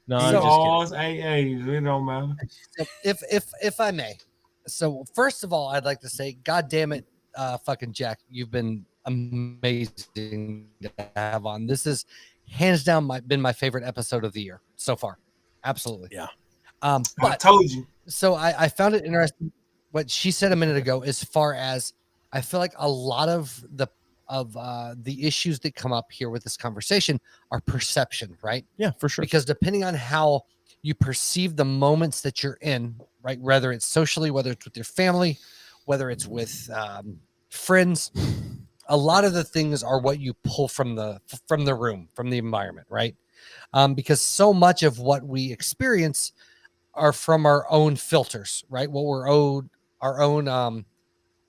No, I'm just kidding. AAs. It don't matter. So if I may, so first of all, I'd like to say, God damn it, fucking Jack, you've been amazing to have on. This is hands down been my favorite episode of the year so far. Absolutely. Yeah. But I told you. So I found it interesting what she said a minute ago, as far as I feel like a lot of the issues that come up here with this conversation are perception, right? Yeah, for sure. Because depending on how you perceive the moments that you're in, right, whether it's socially, whether it's with your family, whether it's with friends, a lot of the things are what you pull from the room, from the environment, right? Because so much of what we experience are from our own filters, right? What we're owed, our own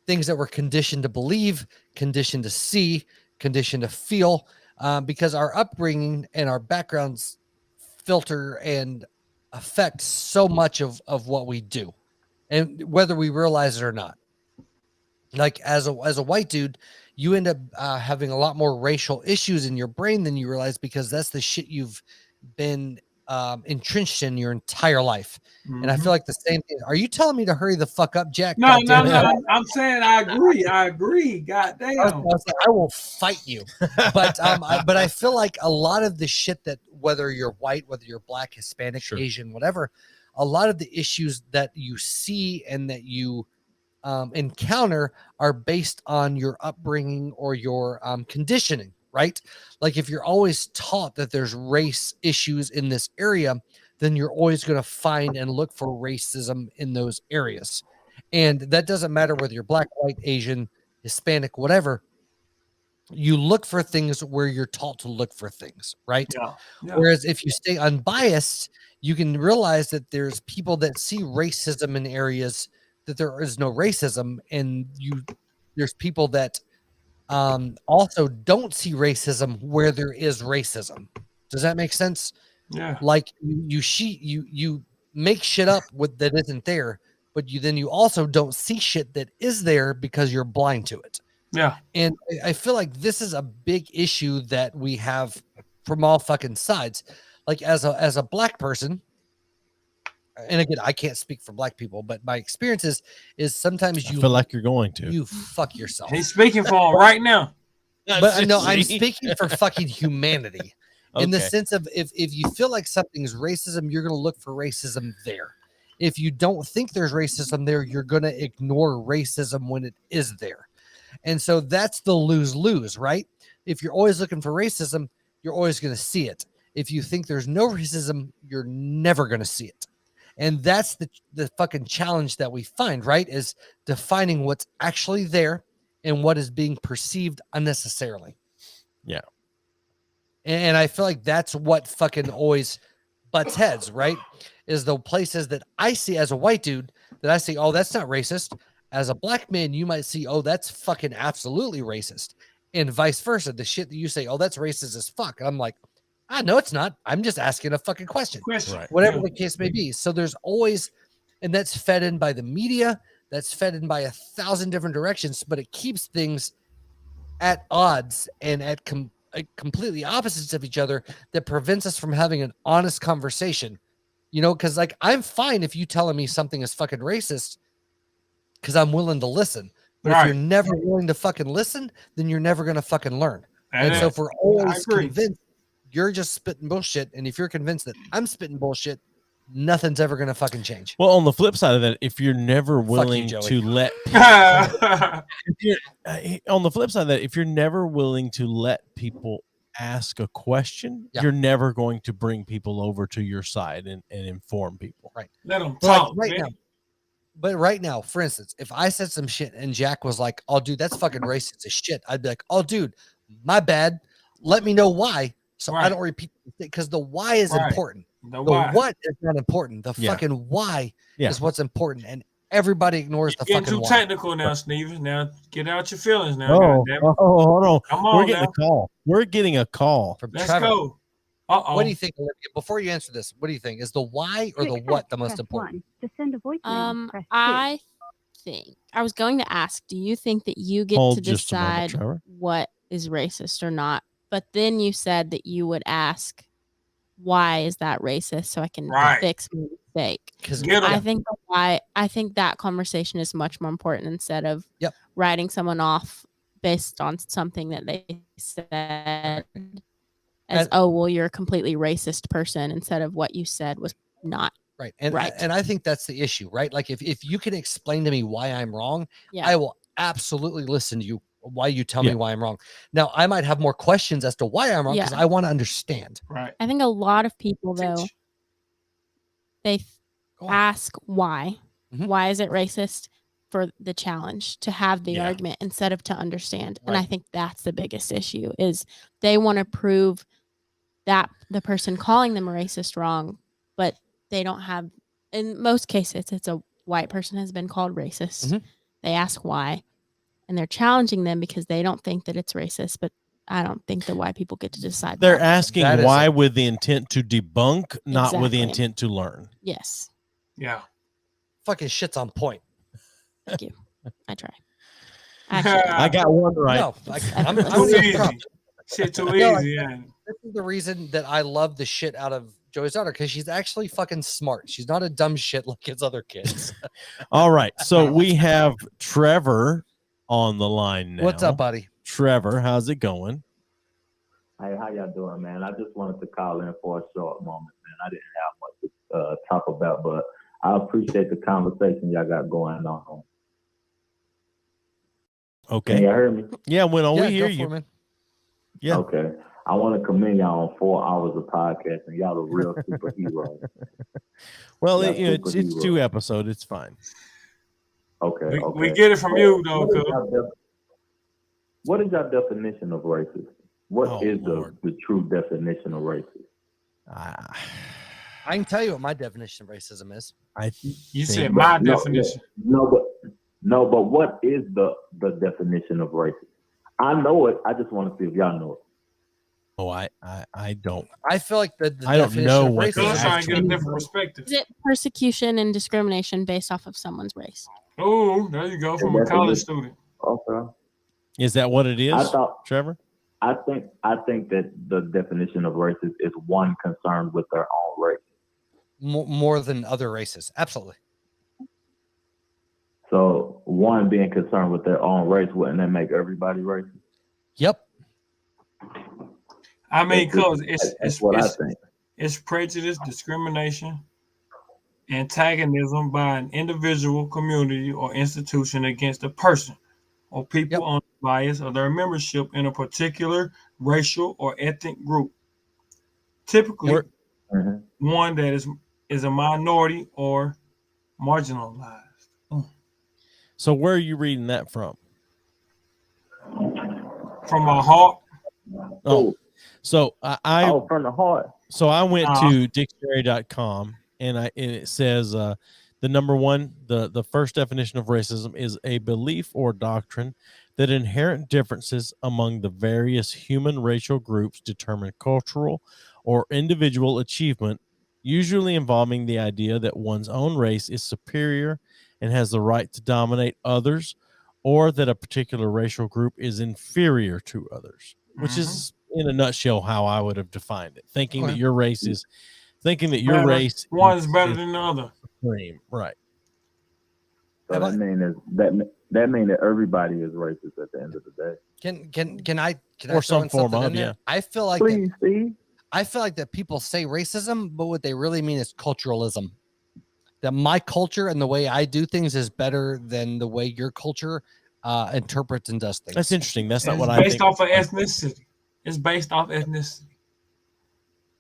things that we're conditioned to believe, conditioned to see, conditioned to feel, because our upbringing and our backgrounds filter and affect so much of what we do, and whether we realize it or not. Like as a white dude, you end up having a lot more racial issues in your brain than you realize, because that's the shit you've been entrenched in your entire life. And I feel like the same thing. Are you telling me to hurry the fuck up, Jack? No. I'm saying I agree. God damn. I will fight you. But I feel like a lot of the shit that, whether you're white, whether you're black, Hispanic, sure, Asian, whatever, a lot of the issues that you see and that you encounter are based on your upbringing or your conditioning, right? Like if you're always taught that there's race issues in this area, then you're always going to find and look for racism in those areas. And that doesn't matter whether you're black, white, Asian, Hispanic, whatever. You look for things where you're taught to look for things, right? Yeah. Whereas if you stay unbiased, you can realize that there's people that see racism in areas that there is no racism, and there's people that also don't see racism where there is racism. Does that make sense? Yeah. Like you make shit up with that isn't there, but you also don't see shit that is there because you're blind to it. Yeah. And I feel like this is a big issue that we have from all fucking sides. Like as a black person, and again, I can't speak for black people, but my experience is sometimes you feel like you're going to. You fuck yourself. He's speaking for him right now. But no, I'm speaking for fucking humanity. In the sense of if you feel like something's racism, you're going to look for racism there. If you don't think there's racism there, you're going to ignore racism when it is there. And so that's the lose-lose, right? If you're always looking for racism, you're always going to see it. If you think there's no racism, you're never going to see it. And that's the fucking challenge that we find, right? Is defining what's actually there and what is being perceived unnecessarily. Yeah. And I feel like that's what fucking always butts heads, right? Is the places that I see as a white dude that I see, oh, that's not racist. As a black man, you might see, oh, that's fucking absolutely racist. And vice versa. The shit that you say, oh, that's racist as fuck. I'm like, no, it's not. I'm just asking a fucking question. Right. Whatever the case may be. So there's always, and that's fed in by the media. That's fed in by 1,000 different directions, but it keeps things at odds and at completely opposites of each other that prevents us from having an honest conversation. You know, because like I'm fine if you telling me something is fucking racist because I'm willing to listen. But if you're never willing to fucking listen, then you're never going to fucking learn. And so if we're always convinced you're just spitting bullshit, and if you're convinced that I'm spitting bullshit, nothing's ever going to fucking change. Well, on the flip side of that, if you're never willing to let on the flip side of that, if you're never willing to let people ask a question, you're never going to bring people over to your side and inform people. Right. Let them talk. Like right now. But right now, for instance, if I said some shit and Jack was like, "Oh, dude, that's fucking racist as shit," I'd be like, "Oh, dude, my bad. Let me know why, so I don't repeat it." Because the why is important. The what is not important. The fucking why is what's important, and everybody ignores the fucking why. Getting too technical now, Steve. Now get out your feelings now. Oh, hold on. Come on, we're getting a call. We're getting a call from Let's Trevor. go. What do you think, Olivia? Before you answer this, what do you think? Is the why or the what the most important? To send a voicemail, press 2. I think I was going to ask, do you think that you get to decide what is racist or not? But then you said that you would ask, why is that racist, so I can fix my mistake. I think the why. I think that conversation is much more important instead of writing someone off based on something that they said as, oh, well, you're a completely racist person, instead of what you said was not right. And I think that's the issue, right? Like if you can explain to me why I'm wrong, I will absolutely listen to you. Why you tell me why I'm wrong. Now I might have more questions as to why I'm wrong because I want to understand. Right. I think a lot of people though, they ask why. Why is it racist for the challenge to have the argument instead of to understand? And I think that's the biggest issue is they want to prove that the person calling them a racist wrong, but they don't have, in most cases, it's a white person has been called racist. They ask why, and they're challenging them because they don't think that it's racist, but I don't think that white people get to decide. They're asking why with the intent to debunk, not with the intent to learn. Yes. Yeah. Fucking shit's on point. Thank you. I try. Actually, I got one right. No, I'm too easy. Shit too easy. This is the reason that I love the shit out of Joey's daughter, because she's actually fucking smart. She's not a dumb shit like his other kids. All right. So we have Trevor on the line now. What's up, buddy? Trevor, how's it going? Hey, how y'all doing, man? I just wanted to call in for a short moment, man. I didn't have much to talk about, but I appreciate the conversation y'all got going on. Okay. Can you hear me? Yeah, we hear you. Man. Yeah. Okay. I want to commend y'all on 4 hours of podcasting. Y'all are real superheroes. Well, it's 2 episodes. It's fine. Okay. We get it from you, though. What is your definition of racist? What is the true definition of racist? I can tell you what my definition of racism is. You said my definition. No, but what is the definition of racist? I know it. I just want to see if y'all know it. Oh, I don't. I feel like the I don't know what I'm trying to get a different perspective. Is it persecution and discrimination based off of someone's race? Oh, there you go, from a college student. Okay. Is that what it is, Trevor? I think that the definition of racist is one concerned with their own race. More than other races. Absolutely. So one being concerned with their own race, wouldn't that make everybody racist? Yep. I mean, because it's what I think. It's prejudice, discrimination, antagonism by an individual, community, or institution against a person or people on the bias of their membership in a particular racial or ethnic group. Typically, one that is a minority or marginalized. So where are you reading that from? From my heart. Oh, so from the heart. So I went to dictionary.com and it says the number one, the first definition of racism is a belief or doctrine that inherent differences among the various human racial groups determine cultural or individual achievement, usually involving the idea that one's own race is superior and has the right to dominate others, or that a particular racial group is inferior to others, which is in a nutshell how I would have defined it. Thinking that your race is one's better than the other. Supreme. Right. So that means that everybody is racist at the end of the day. Can I or some form of I feel like I feel like that people say racism, but what they really mean is culturalism. That my culture and the way I do things is better than the way your culture interprets and does things. That's interesting. That's not what I think. Based off of ethnicity. It's based off ethnicity.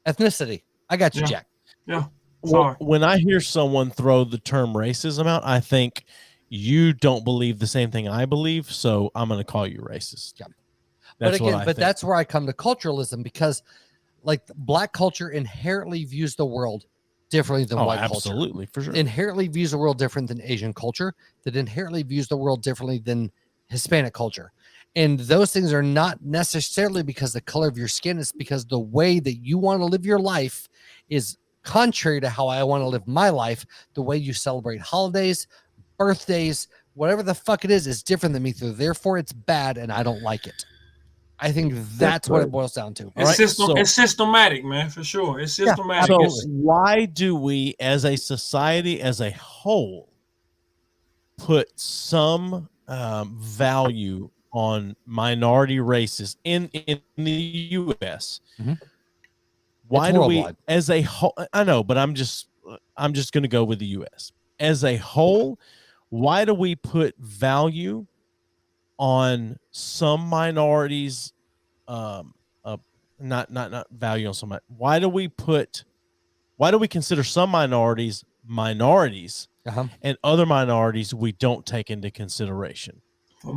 Ethnicity. I got you, Jack. Yeah. Sorry. When I hear someone throw the term racism out, I think you don't believe the same thing I believe, so I'm going to call you racist. Yeah. That's what I think. That's where I come to culturalism, because like black culture inherently views the world differently than white culture. Absolutely, for sure. Inherently views the world different than Asian culture, that inherently views the world differently than Hispanic culture. And those things are not necessarily because the color of your skin, it's because the way that you want to live your life is contrary to how I want to live my life. The way you celebrate holidays, birthdays, whatever the fuck it is different than me. So therefore it's bad and I don't like it. I think that's what it boils down to. It's systematic, man, for sure. It's systematic. Yeah, so why do we, as a society, as a whole, put some value on minority races in the U.S.? Mm-hmm. Why do we, as a whole? I know, but I'm just going to go with the U.S. as a whole. Why do we put value on some minorities? Not value on some. Why do we consider some minorities and other minorities we don't take into consideration?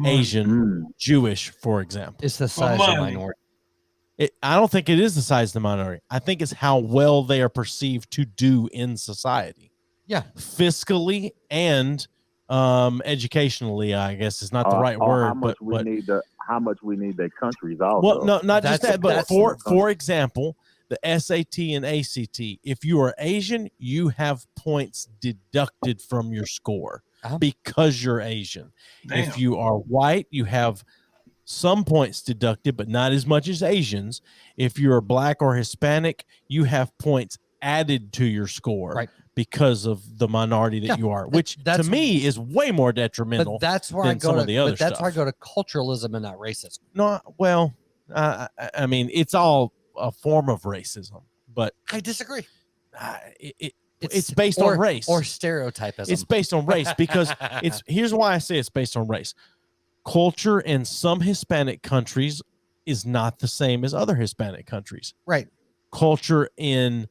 Asian, Jewish, for example. It's the size of the minority. I don't think it is the size of the minority. I think it's how well they are perceived to do in society. Yeah, fiscally and educationally, I guess is not the right word. How much we need their countries also. Well, no, not just that, but for example, the SAT and ACT. If you are Asian, you have points deducted from your score because you're Asian. Damn. If you are white, you have some points deducted, but not as much as Asians. If you're black or Hispanic, you have points added to your score because of the minority that you are, which to me is way more detrimental. But that's where I go to the other stuff. That's where I go to culturalism and not racism. No, well, I mean, it's all a form of racism, but I disagree. It's based on race or stereotypism. It's based on race because here's why I say it's based on race. Culture in some Hispanic countries is not the same as other Hispanic countries. Right. Culture in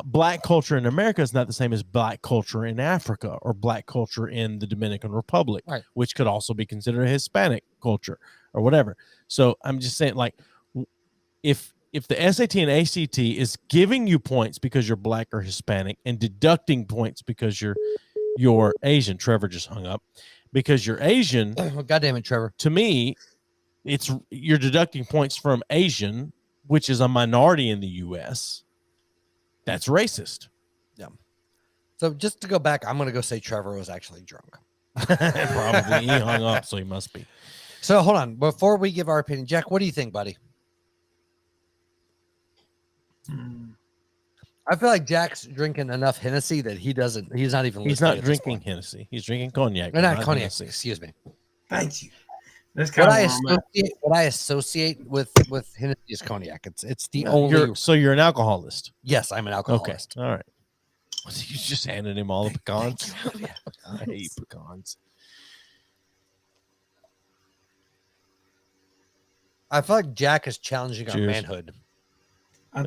black culture in America is not the same as black culture in Africa or black culture in the Dominican Republic, which could also be considered a Hispanic culture or whatever. So I'm just saying, like, if the SAT and ACT is giving you points because you're black or Hispanic and deducting points because you're Asian, Trevor just hung up, because you're Asian. God damn it, Trevor. To me, you're deducting points from Asian, which is a minority in the U.S. That's racist. Yeah. So just to go back, I'm going to go say Trevor was actually drunk. Probably. He hung up, so he must be. So hold on. Before we give our opinion, Jack, what do you think, buddy? I feel like Jack's drinking enough Hennessy that he's not even listening. He's not drinking Hennessy. He's drinking cognac. Not cognac. Hennessy. Excuse me. Thank you. That's what I associate with Hennessy is cognac. It's the only. So you're an alcoholist. Yes, I'm an alcoholist. Okay. All right. You just handed him all the pecans. I hate pecans. I feel like Jack is challenging our manhood.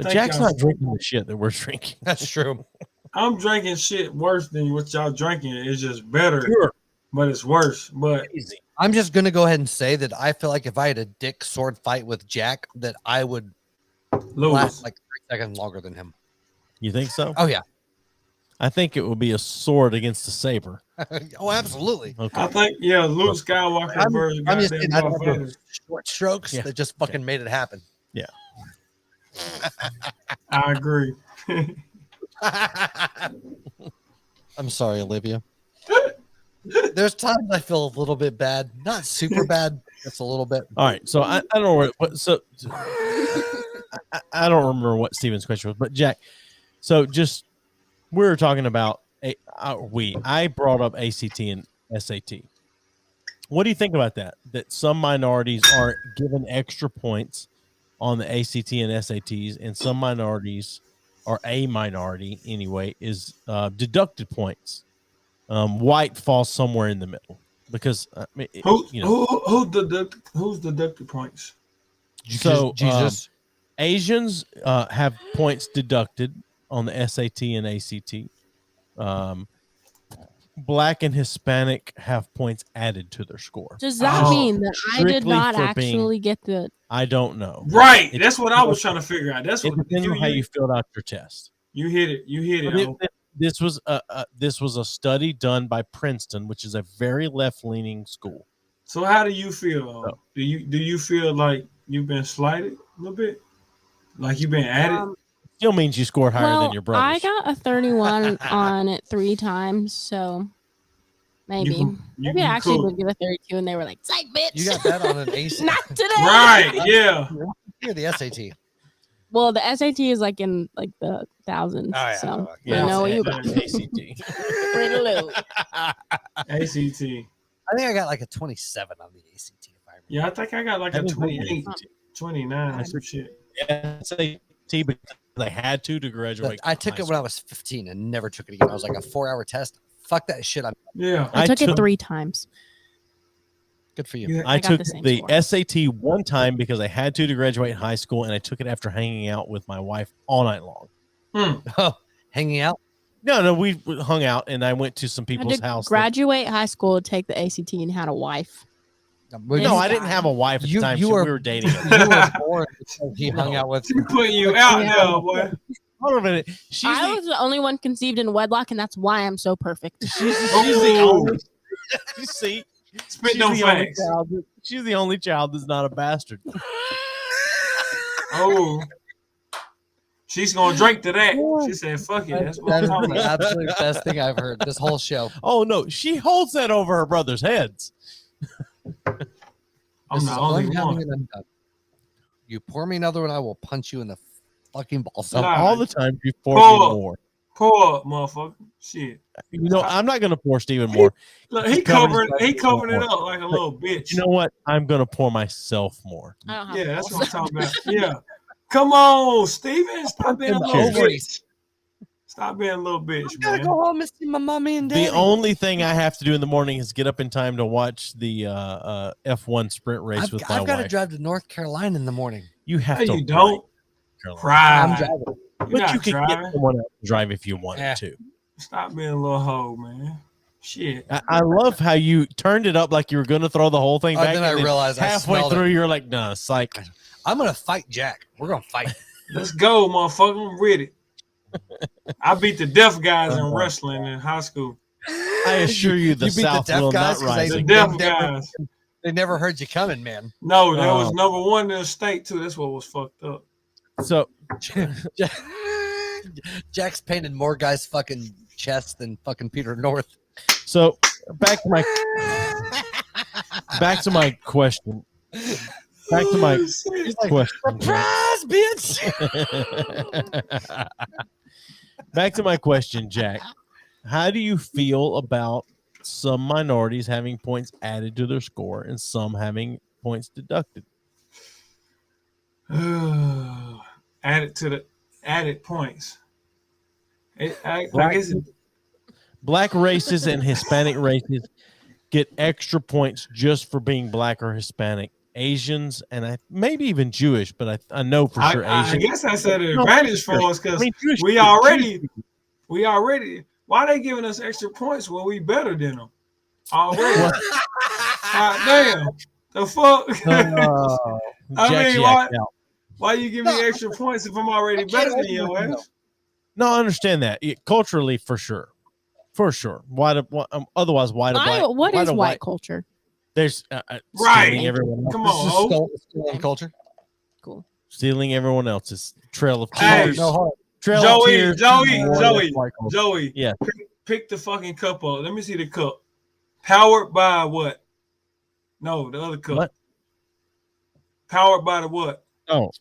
Jack's not drinking the shit that we're drinking. That's true. I'm drinking shit worse than what y'all drinking. It's just better, but it's worse. But I'm just gonna go ahead and say that I feel like if I had a dick sword fight with Jack, that I would last like 3 seconds longer than him. You think so? Oh yeah. I think it would be a sword against a saber. Oh, absolutely. Okay. I think Luke Skywalker version. I'm just saying, short strokes that just fucking made it happen. Yeah. I agree. I'm sorry, Olivia. There's times I feel a little bit bad, not super bad, just a little bit. All right, so I don't know I don't remember what Steven's question was, but Jack. So just we were talking about I brought up ACT and SAT. What do you think about that? That some minorities are given extra points on the ACT and SATs, and some minorities, or a minority anyway, is deducted points. White falls somewhere in the middle because who's deducted points? So Jesus, Asians have points deducted on the SAT and ACT. Black and Hispanic have points added to their score. Does that mean that I did not actually get the? I don't know. Right. That's what I was trying to figure out. That's it what depends on how you filled out your test. You hit it. You hit it. This was a study done by Princeton, which is a very left-leaning school. So how do you feel? Do you feel like you've been slighted a little bit? Like you've been added? Still means you scored higher than your brothers. I got a 31 on it 3 times, so maybe. Maybe I actually would give a 32, and they were like, "Psych, bitch." You got that on an ACT? Not today. Right? Yeah. You're the SAT. Well, the SAT is like in like the thousands. Oh, yeah. So I know what you got. ACT. Pretty low. ACT. I think I got like a 27 on the ACT. Yeah, I think I got like a 28, 29 or some shit. SAT because I had to graduate. I took it when I was 15 and never took it again. I was like a 4-hour test. Fuck that shit. I took it 3 times. Good for you. Yeah, I took the SAT one time because I had to graduate high school, and I took it after hanging out with my wife all night long. Oh, hanging out? No, we hung out, and I went to some people's house. Graduate high school, take the ACT, and had a wife. No, I didn't have a wife at the time. We were dating. You were born he hung out with. She putting you out now, boy. Hold on a minute. I was the only one conceived in wedlock, and that's why I'm so perfect. She's the only. You see, spit no facts. She's the only child that's not a bastard. Oh, she's gonna drink to that. She said, "Fuck it." That's what that is the absolute best thing I've heard this whole show. Oh no, she holds that over her brother's heads. I'm the only one. You pour me another one, I will punch you in the fucking balls. All the time you pour me more. Pour up, motherfucker. Shit. You know, I'm not gonna pour Steven more. Look, he covering it up like a little bitch. You know what? I'm gonna pour myself more. Yeah, that's what I'm talking about. Yeah. Come on, Steven. Stop being a little bitch. Stop being a little bitch, I gotta go home and see my mommy and daddy. The only thing I have to do in the morning is get up in time to watch the F1 sprint race with my wife. I've got to drive to North Carolina in the morning. You have to. You don't. Cry. I'm driving. But you can get someone else to drive if you wanted to. Stop being a little hoe, man. Shit. I love how you turned it up like you were going to throw the whole thing back. Then I realized halfway through you're like, nah, psych. I'm going to fight Jack. We're going to fight. Let's go, motherfucker. I'm ready. I beat the deaf guys in wrestling in high school. I assure you, the South will not rise. The deaf guys. They never heard you coming, man. No, that was number 1 in the state too. That's what was fucked up. So, Jack's painted more guys' fucking chests than fucking Peter North. So back to my question. Back to my question. Surprise, bitch. Back to my question, Jack. How do you feel about some minorities having points added to their score and some having points deducted? Added points. Black races and Hispanic races get extra points just for being black or Hispanic. Asians and maybe even Jewish, but I know for sure Asian. I guess I said an advantage for us because we already. Why are they giving us extra points when we better than them already? God damn, the fuck! I mean, why you give me extra points if I'm already better than your ass? No, I understand that culturally for sure. Otherwise, why do black? What is white culture? There's right. Everyone else. Come on, stealing culture. Cool. Stealing everyone else's trail of tears. Joey. Yeah. Pick the fucking cup up. Let me see the cup. Powered by what? No, the other cup. What? Powered by the what? Oh.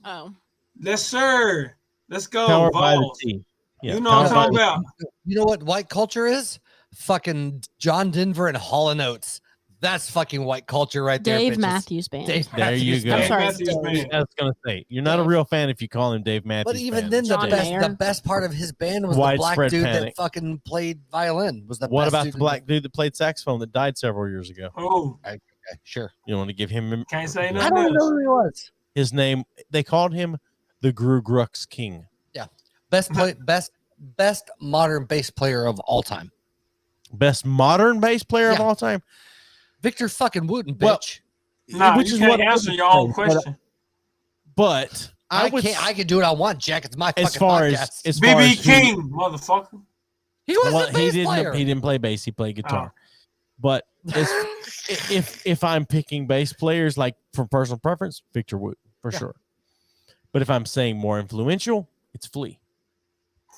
Yes, sir. Let's go. Powered by the tea. Yeah, you know what I'm talking about. You know what white culture is? Fucking John Denver and Hall & Oates. That's fucking white culture right there. Dave Matthews Band. There you go. I'm sorry. I was gonna say you're not a real fan if you call him Dave Matthews. But even then, the best part of his band was the black dude that fucking played violin. What about the black dude that played saxophone that died several years ago? Oh, okay, sure. You want to give him? Can't say nothing. I don't know who he was. His name. They called him the Gru Grux King. Yeah, best best modern bass player of all time. Best modern bass player of all time? Victor fucking Wooten, bitch. Well, which is what answer your own question. But I can do what I want, Jack. It's my fucking podcast. As BB King, motherfucker. He was a bass player. He didn't play bass. He played guitar. But if I'm picking bass players, like from personal preference, Victor Wooten for sure. But if I'm saying more influential, it's Flea.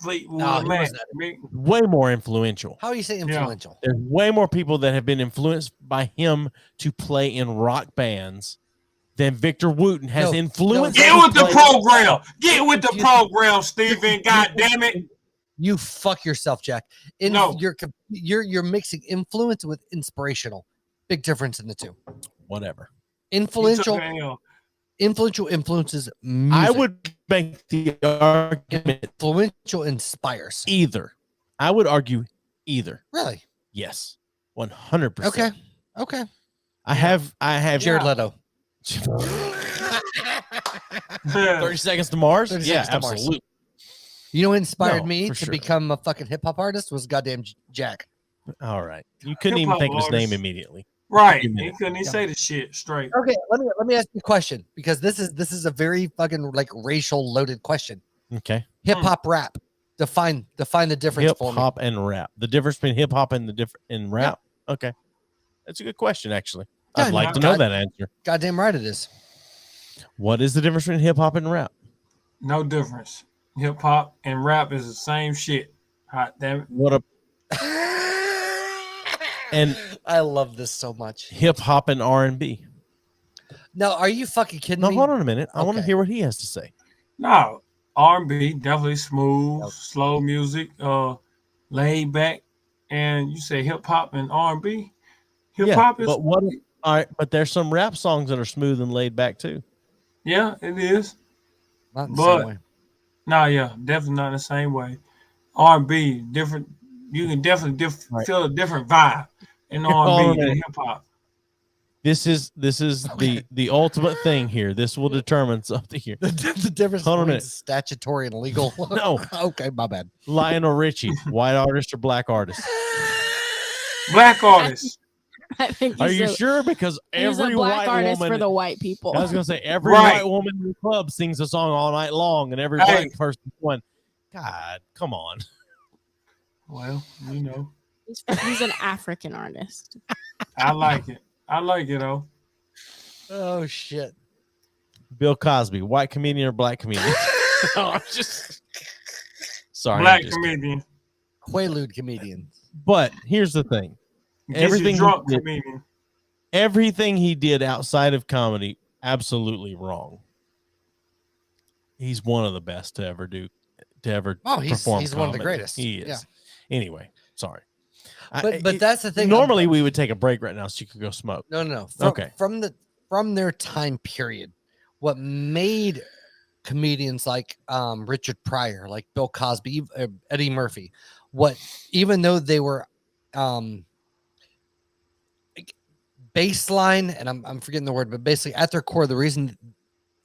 Fleetwood Mac. Way more influential. How do you say influential? There's way more people that have been influenced by him to play in rock bands than Victor Wooten has influenced. Get with the program. Get with the program, Steven. God damn it. You fuck yourself, Jack. You're mixing influence with inspirational. Big difference in the two. Whatever. Influential influences music. I would make the argument influential inspires. Either. I would argue either. Really? Yes. 100%. Okay. I have Jared Leto. 30 Seconds to Mars? Absolutely. You know what inspired me to become a fucking hip hop artist was goddamn Jack. All right. You couldn't even think of his name immediately. Right. He couldn't even say the shit straight. Okay, let me ask you a question, because this is a very fucking like racial loaded question. Okay. Hip hop rap. Define the difference for me. Hip hop and rap. The difference between hip hop and rap. Yeah. Okay. That's a good question, actually. I'd like to know that answer. Goddamn right it is. What is the difference between hip hop and rap? No difference. Hip hop and rap is the same shit. Hot damn it. And I love this so much. Hip hop and R&B. No, are you fucking kidding me? No, hold on a minute. I want to hear what he has to say. No, R&B definitely smooth, slow music, laid back, and you say hip hop and R&B. Hip hop is. But all right, but there's some rap songs that are smooth and laid back too. Yeah, it is. Not in the same way. Definitely not in the same way. R&B different. You can definitely feel a different vibe in R&B than hip hop. This is the ultimate thing here. This will determine something here. The difference between statutory and legal. No. Okay, my bad. Lionel Richie, white artist or black artist? Black artist. I think Are you sure? Because every black white artist woman for the white people. I was gonna say every white woman in the club sings a song all night long, and every black person going, God, come on. Well, you know. He's an African artist. I like it. Though. Oh shit. Bill Cosby, white comedian or black comedian? No, I'm just sorry. Black comedian. Quaalude comedian. But here's the thing. Everything he did outside of comedy, absolutely wrong. He's one of the best to ever perform. He's comedy. one of the greatest. He is. Yeah. Anyway, sorry. But that's the thing. Normally we would take a break right now so you could go smoke. No. Okay. From their time period, what made comedians like Richard Pryor, like Bill Cosby, Eddie Murphy, even though they were baseline, and I'm forgetting the word, but basically at their core, the reason,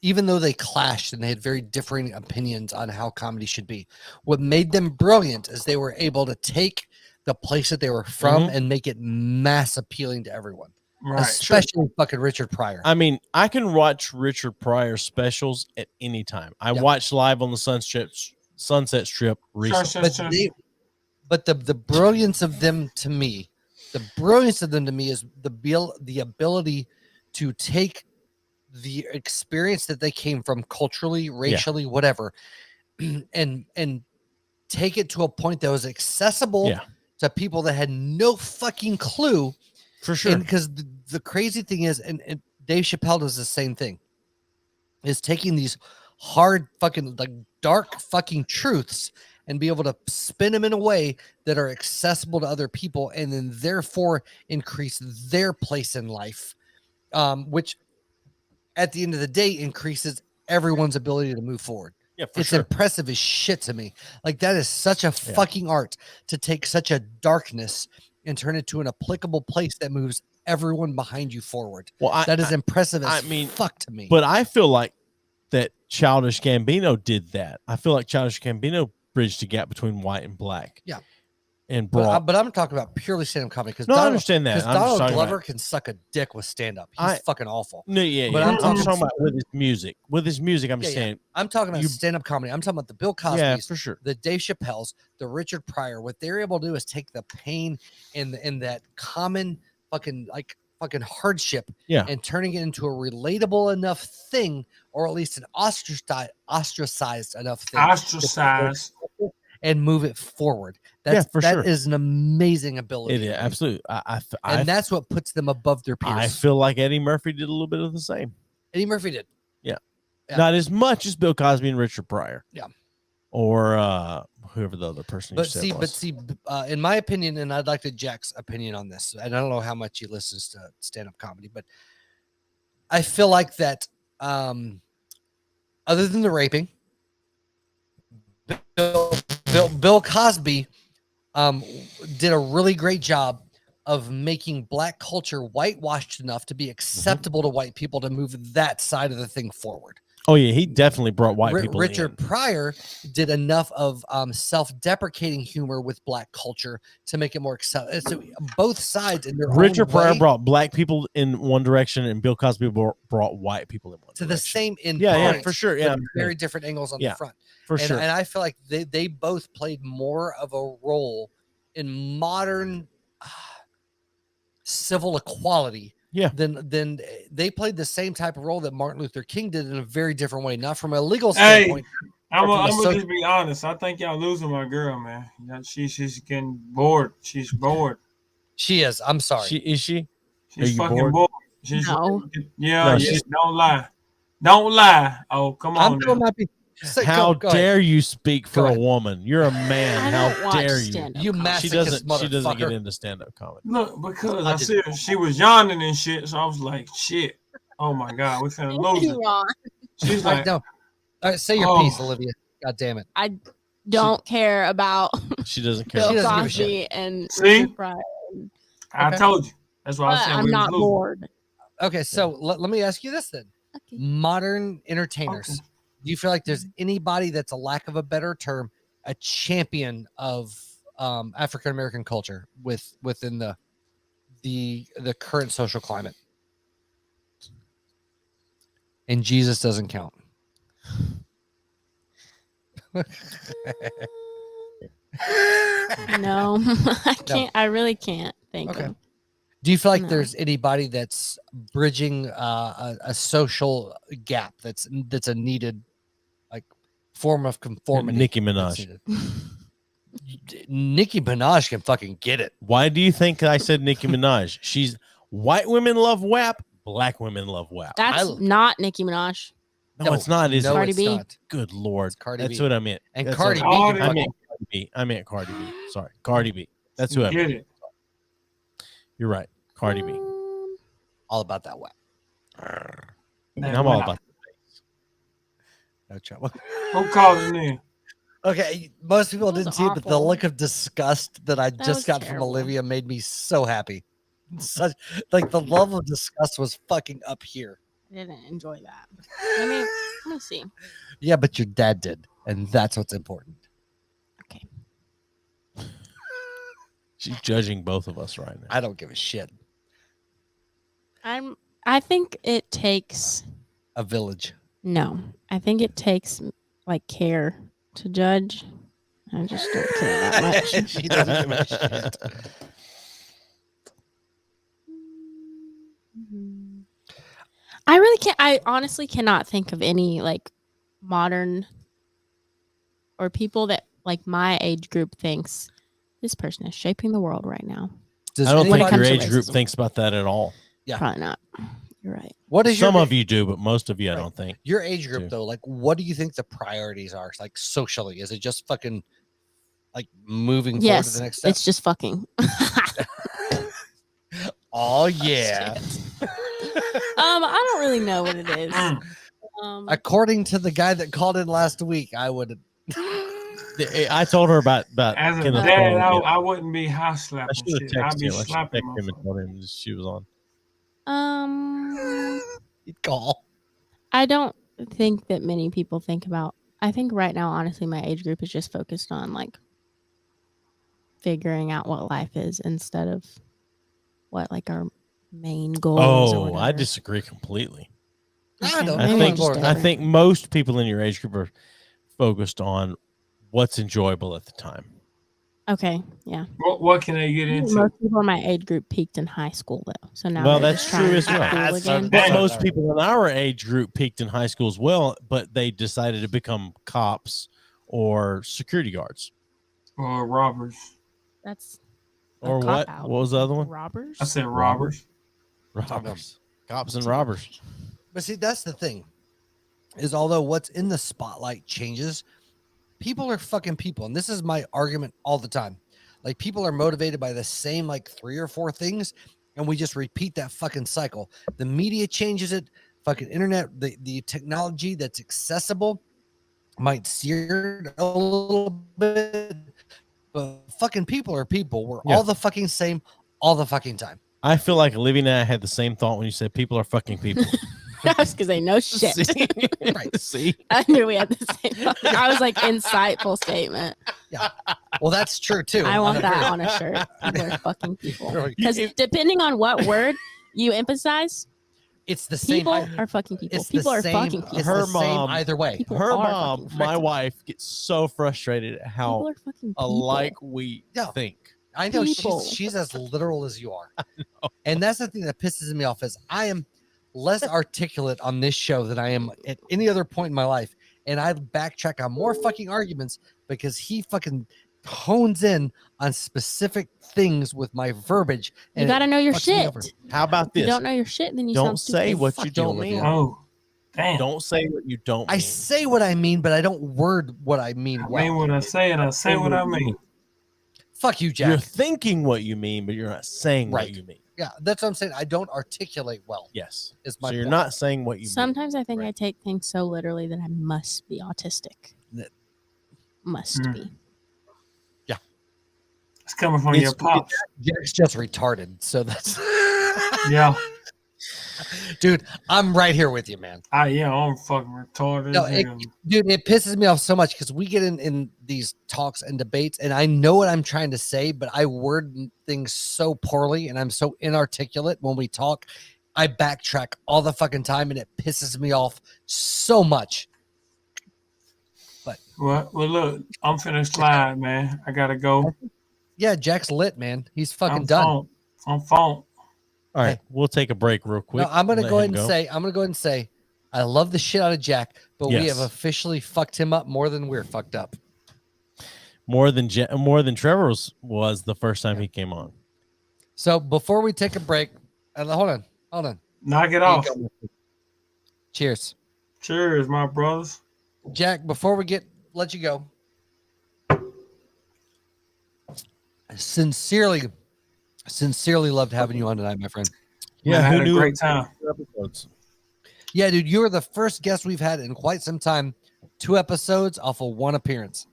even though they clashed and they had very differing opinions on how comedy should be, what made them brilliant is they were able to take the place that they were from and make it mass appealing to everyone. Right. Especially fucking Richard Pryor. I mean, I can watch Richard Pryor specials at any time. I watched live on the Sunset Strip recently. But the brilliance of them to me, is the ability to take the experience that they came from culturally, racially, whatever, and take it to a point that was accessible to people that had no fucking clue. For sure. Because the crazy thing is, and Dave Chappelle does the same thing, is taking these hard fucking like dark fucking truths and be able to spin them in a way that are accessible to other people, and then therefore increase their place in life, which at the end of the day increases everyone's ability to move forward. Yeah, it's impressive as shit to me. Like, that is such a fucking art to take such a darkness and turn it to an applicable place that moves everyone behind you forward. Well, that is impressive as fuck to me. But I feel like that Childish Gambino did that. I feel like Childish Gambino bridged the gap between white and black. Yeah. And brought, but I'm talking about purely stand-up comedy because I understand that. Because Donald Glover can suck a dick with stand-up. He's fucking awful. No, yeah, but I'm talking about with his music. With his music, I'm saying I'm talking about stand-up comedy. I'm talking about the Bill Cosby's, for sure, the Dave Chappelle's, the Richard Pryor. What they're able to do is take the pain and that common fucking hardship, and turning it into a relatable enough thing, or at least an ostracized enough thing. And move it forward. That is an amazing ability. It is absolutely, and that's what puts them above their peers. I feel like Eddie Murphy did a little bit of the same. Eddie Murphy did, yeah. Not as much as Bill Cosby and Richard Pryor, or whoever the other person. But see, in my opinion, and I'd like to Jack's opinion on this, and I don't know how much he listens to stand-up comedy, but I feel like that, other than the raping, Bill Cosby did a really great job of making black culture whitewashed enough to be acceptable to white people to move that side of the thing forward. Oh yeah, he definitely brought white people. Richard Pryor did enough of self-deprecating humor with black culture to make it more acceptable. So both sides in their Richard own Pryor way, brought black people in one direction, and Bill Cosby brought white people in one to direction. the same end. Yeah, for sure. Yeah, very different angles on the front. For sure. And I feel like they both played more of a role in modern civil equality. Yeah. Then they played the same type of role that Martin Luther King did in a very different way, not from a legal standpoint. I'm gonna just be honest. I think y'all losing my girl, man. She's getting bored. She's bored. She is. I'm sorry. Is she? She's fucking bored. She's no. Yeah. Don't lie. Don't lie. Oh, come on. How dare you speak for a woman? You're a man. How dare you? You masochist She doesn't get into stand-up comedy. Look, because I said she was yawning and shit, so I was like, shit. Oh my God, we're finna lose it. She's like, no. All right, say your piece, Olivia. God damn it. I don't care about. She doesn't care. Bill Cosby and Richard Pryor. I told you. That's why I said I'm not bored. Okay, so let me ask you this then. Okay. Modern entertainers. Okay. Do you feel like there's anybody that's, a lack of a better term, a champion of African American culture within the current social climate? And Jesus doesn't count. No, I can't. I really can't think of. Do you feel like there's anybody that's bridging a social gap that's a needed form of conformity? Nicki Minaj. Nicki Minaj can fucking get it. Why do you think I said Nicki Minaj? She's white women love WAP, black women love WAP. That's not Nicki Minaj. No, it's not. Is Cardi B? Not. Good Lord. That's B. what I meant. And that's Cardi B. I meant Cardi B. Sorry. Cardi B. That's who I meant. You're right. Cardi B. All about that WAP. I'm all about no trouble. Who called it in? Okay, most people didn't see it, but the look of disgust that I just got from Olivia made me so happy. Such the level of disgust was fucking up here. I didn't enjoy that. Let me see. Yeah, but your dad did, and that's what's important. Okay. She's judging both of us right now. I don't give a shit. I think it takes a village. No, I think it takes care to judge. I just don't care that much. She doesn't give a shit. I really can't. I honestly cannot think of any modern or people that my age group thinks this person is shaping the world right now. I don't think your age group thinks about that at all. Yeah, probably not. You're right. What is some of you do, but most of you, I don't think. Your age group, though, what do you think the priorities are? Socially, is it just fucking moving forward to the next step? It's just fucking. Oh yeah. I don't really know what it is. According to the guy that called in last week, I would. I told her about as a dad, I wouldn't be high slapping. I'd be slapping him and told him she was on. He'd call. I don't think that many people think about. I think right now, honestly, my age group is just focused on like figuring out what life is instead of what like our main goals. Oh, I disagree completely. I don't. I think most people in your age group are focused on what's enjoyable at the time. Okay, yeah. What can they get into? Most people in my age group peaked in high school though, so now well, that's true as well. But most people in our age group peaked in high school as well, but they decided to become cops or security guards or robbers. That's or what? What was the other one? Robbers. I said robbers. Robbers. Cops and robbers. But see, that's the thing. Is although what's in the spotlight changes, people are fucking people. And this is my argument all the time. Like, people are motivated by the same, like, 3 or 4 things, and we just repeat that fucking cycle. The media changes it. Fucking internet, the technology that's accessible might sear it a little bit, but fucking people are people. We're all the fucking same all the fucking time. I feel like Olivia and I had the same thought when you said people are fucking people. That's because they know shit. See? Right. See? I knew we had the same. I was like, insightful statement. Yeah. Well, that's true too. I want that on a shirt. People are fucking people. Because depending on what word you emphasize, it's the same. People are fucking people. People are fucking people. Her mom, either way. People her mom, my wife, gets so frustrated at how alike we think. I know she's as literal as you are. And that's the thing that pisses me off is I am less articulate on this show than I am at any other point in my life. And I backtrack on more fucking arguments because he fucking hones in on specific things with my verbiage. You got to know your shit. How about this? If you don't know your shit, then you don't say what you don't mean. Oh, damn. Don't say what you don't mean. I say what I mean, but I don't word what I mean. I mean what I say, and I say what I mean. Fuck you, Jack. You're thinking what you mean, but you're not saying what you mean. Yeah, that's what I'm saying. I don't articulate well. Yes. Is my so you're point. not saying what you Sometimes I think I take things so literally that I must be autistic. Must be. Yeah. It's coming from your pops. Jack's just retarded. So that's yeah. Dude, I'm right here with you, man. I'm fucking retarded. No, dude, it pisses me off so much because we get in these talks and debates, and I know what I'm trying to say, but I word things so poorly, and I'm so inarticulate when we talk. I backtrack all the fucking time, and it pisses me off so much. But well, look, I'm finna slide, man. I gotta go. Yeah, Jack's lit, man. He's fucking done. I'm phone. All right, we'll take a break real quick. No, I'm gonna go ahead and say, I love the shit out of Jack, but we have officially fucked him up more than we're fucked up. More than Trevor was the first time he came on. So before we take a break, hold on. Knock it off. Cheers. Cheers, my brothers. Jack, before we let you go, I sincerely loved having you on tonight, my friend. Yeah, I had a great time. Yeah, dude, you were the first guest we've had in quite some time. 2 episodes off of 1 appearance.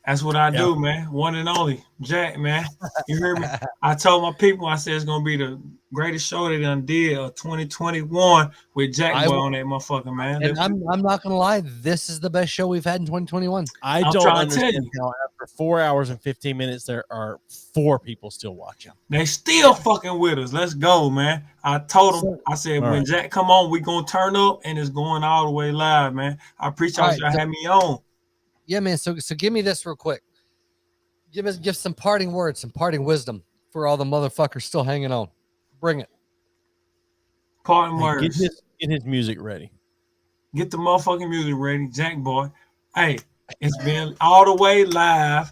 That's what I do, man. One and only. Jack, man. You hear me? I told my people, I said it's going to be the greatest show they done did 2021 with JackBoi on that motherfucker, man. And I'm not going to lie. This is the best show we've had in 2021. I don't understand how after 4 hours and 15 minutes, there are 4 people still watching. They still fucking with us. Let's go, man. I told them, I said, when Jack come on, we going to turn up and it's going all the way live, man. I appreciate y'all having me on. Yeah, man. So give me this real quick. Give some parting words, some parting wisdom for all the motherfuckers still hanging on. Bring it. Parting words. Get his music ready. Get the motherfucking music ready, JackBoi. Hey, it's been all the way live.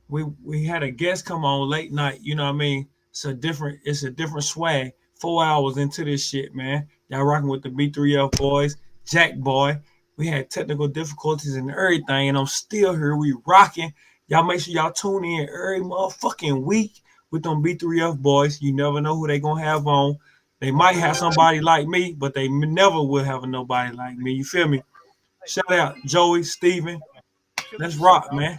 We had a guest come on late night. You know what I mean? It's a different swag. 4 hours into this shit, man. Y'all rocking with the B3F boys, JackBoi. We had technical difficulties and everything, and I'm still here. We rocking. Y'all make sure y'all tune in every motherfucking week with them B3F boys. You never know who they gonna have on. They might have somebody like me, but they never will have nobody like me. You feel me? Shout out Joey, Steven. Let's rock, man.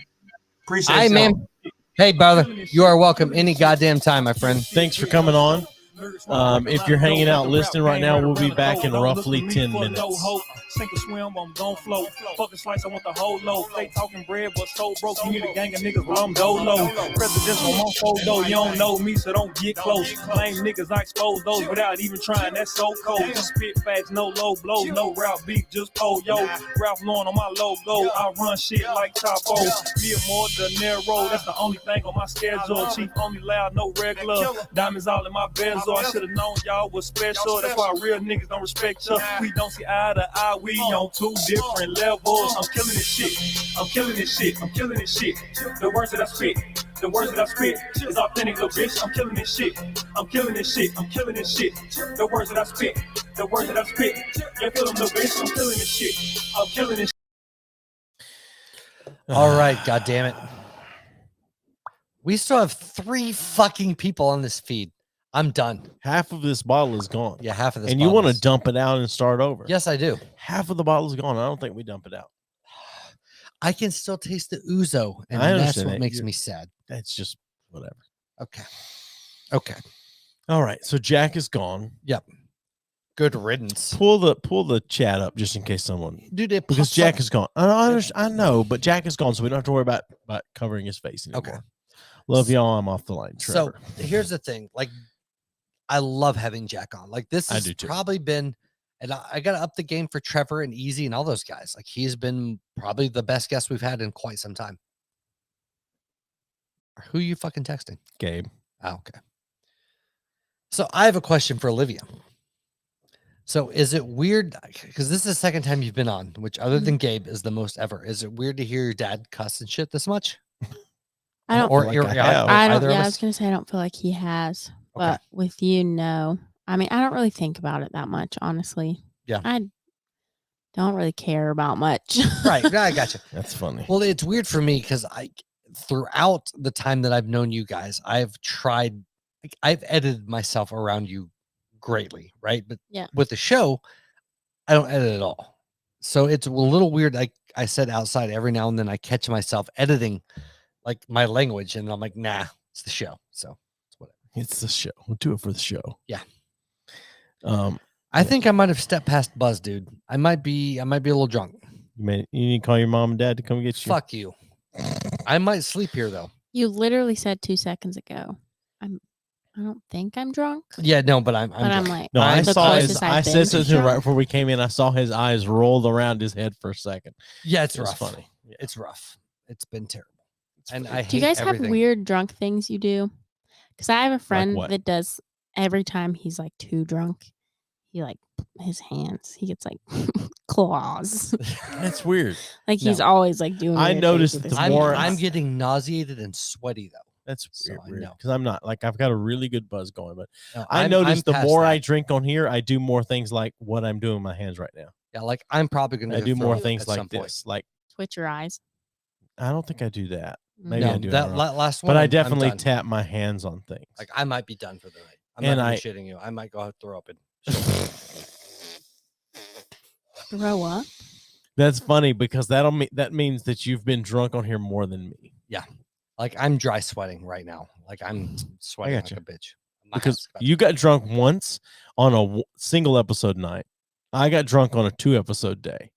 Appreciate it. Man. Hey, brother. You are welcome any goddamn time, my friend. Thanks for coming on. If you're hanging out listening right now, we'll be back in roughly 10 minutes. Sink or swim, I'm gon' float. Fucking slice, I want the whole loaf. They talking bread, but so broke. You need a gang of niggas, but I'm dolo. Presidential on my photo, you don't know me, so don't get close. Lame niggas, I expose those without even trying. That's so cold. Just spit facts, no low blows, no rap beat, just pole yo. Ralph Lauren on my logo. I run shit like Chapo. Me and more De Niro, that's the only thing on my schedule. Chief only loud, no regular. Diamonds all in my bezel. I should've known y'all was special. That's why real niggas don't respect you. We don't see eye to eye. We on 2 different levels. I'm killing this shit. I'm killing this shit. I'm killing this shit. The words that I spit. The words that I spit is authentic, little bitch. I'm killing this shit. I'm killing this shit. I'm killing this shit. The words that I spit. The words that I spit. You feel them, little bitch. I'm killing this shit. I'm killing this shit. All right, God damn it. We still have 3 fucking people on this feed. I'm done. Half of this bottle is gone. Yeah, half of this. And you want to dump it out and start over? Yes, I do. Half of the bottle is gone. I don't think we dump it out. I can still taste the ouzo, and that's what makes me sad. That's just whatever. Okay. All right. So Jack is gone. Yep. Good riddance. Pull the chat up just in case someone. Dude, it because Jack is gone. I know, but Jack is gone, so we don't have to worry about covering his face anymore. Okay. Love y'all. I'm off the line. Trevor. So here's the thing. Like, I love having Jack on. Like, this has probably been, and I got to up the game for Trevor and Easy and all those guys. Like, he's been probably the best guest we've had in quite some time. Who are you fucking texting? Gabe. Oh, okay. So I have a question for Olivia. So is it weird? Because this is the second time you've been on, which other than Gabe is the most ever. Is it weird to hear your dad cuss and shit this much? I don't. Or like I don't. Yeah, I was gonna say I don't feel like he has, but with you, no. I mean, I don't really think about it that much, honestly. Yeah, I don't really care about much. Right. I gotcha. That's funny. Well, it's weird for me because throughout the time that I've known you guys, I've tried. Like, I've edited myself around you greatly, right? But with the show, I don't edit at all. So it's a little weird. Like I said, outside every now and then I catch myself editing like my language, and I'm like, nah, it's the show. So it's whatever. It's the show. We'll do it for the show. Yeah. I think I might have stepped past Buzz, dude. I might be a little drunk. You need to call your mom and dad to come get you. Fuck you. I might sleep here though. You literally said 2 seconds ago. I don't think I'm drunk. Yeah, no, but I'm like, no, I saw his. I said something right before we came in. I saw his eyes rolled around his head for a second. Yeah, it's rough. Funny. Yeah. It's rough. It's been terrible. And do you guys have weird drunk things you do? Because I have a friend that does every time he's like too drunk, he like his hands, he gets like claws. That's weird. Like he's always like doing. I noticed the more I'm getting nauseated and sweaty though. That's weird because I'm not like I've got a really good buzz going, but I noticed the more I drink on here, I do more things like what I'm doing with my hands right now. Yeah, like I'm probably gonna. I do more things like this, like twitch your eyes. I don't think I do that. Maybe no, I do that last one, but I definitely tap my hands on things. Like I might be done for the night. I'm not shitting you. I might go out throw up and throw up. That's funny because that means that you've been drunk on here more than me. Yeah. Like I'm dry sweating right now. Like I'm sweating like a bitch. Because you got drunk once on a single episode night. I got drunk on a 2-episode day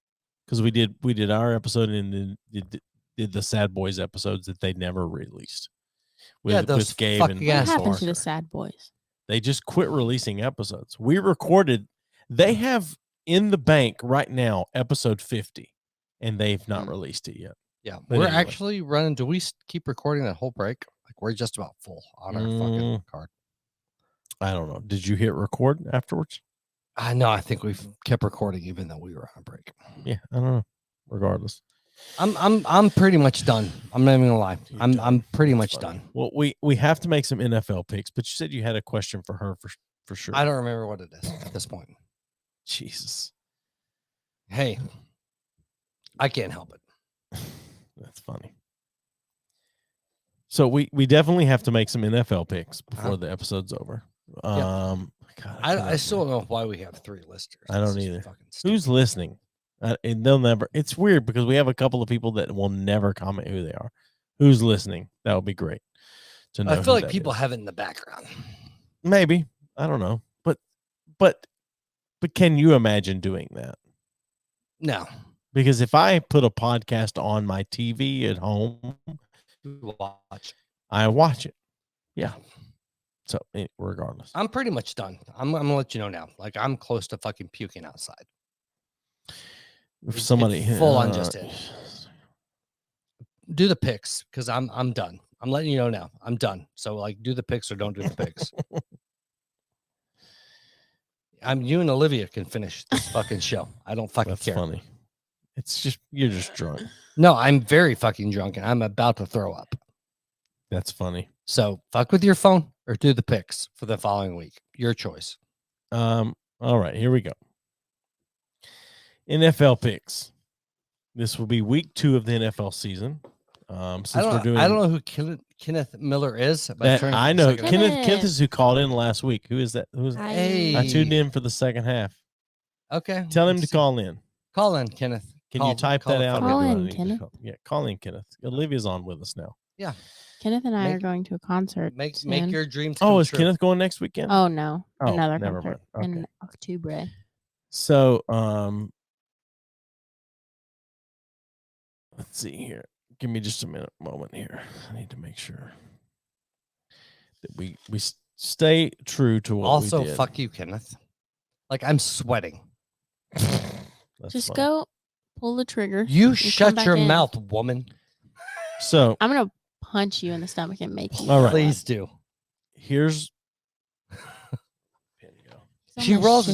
because we did our episode and then did the Sad Boys episodes that they never released. With Gabe and what happened to the Sad Boys? They just quit releasing episodes. We recorded. They have in the bank right now episode 50, and they've not released it yet. Yeah, but we're actually running. Do we keep recording that whole break? Like we're just about full on our fucking card. I don't know. Did you hit record afterwards? No, I think we've kept recording even though we were on a break. Yeah, I don't know. Regardless, I'm pretty much done. I'm not even gonna lie. I'm pretty much done. Well, we have to make some NFL picks, but you said you had a question for her for sure. I don't remember what it is at this point. Jesus. Hey, I can't help it. That's funny. So we definitely have to make some NFL picks before the episode's over. God, I still don't know why we have 3 listeners. I don't either. Who's listening? And they'll never. It's weird because we have a couple of people that will never comment who they are. Who's listening? That would be great to know. I feel like people have it in the background. Maybe. I don't know, but can you imagine doing that? No. Because if I put a podcast on my TV at home, I watch it. Yeah. So regardless, I'm pretty much done. I'm gonna let you know now. Like I'm close to fucking puking outside. If somebody full on just in. Do the picks because I'm done. I'm letting you know now. I'm done. So like, do the picks or don't do the picks. You and Olivia can finish this fucking show. I don't fucking care. That's funny. It's just you're just drunk. No, I'm very fucking drunk and I'm about to throw up. That's funny. So fuck with your phone or do the picks for the following week. Your choice. All right, here we go. NFL picks. This will be week 2 of the NFL season. Since we're doing, I don't know who Kenneth Miller is. But I know Kenneth is who called in last week. Who is that? Hey. I tuned in for the second half. Okay. Tell him to call in. Call in, Kenneth. Can you type that out? Call in, Kenneth. Yeah, call in, Kenneth. Olivia's on with us now. Yeah. Kenneth and I are going to a concert. Make your dreams come true. Is Kenneth going next weekend? Oh no, another never concert mind. in October. So, let's see here. Give me just a moment here. I need to make sure that we stay true to what also, we did. fuck you, Kenneth. Like I'm sweating. Just go pull the trigger. You shut your mouth, woman. So I'm gonna punch you in the stomach and make you. All right. Please do. Here's. She rolls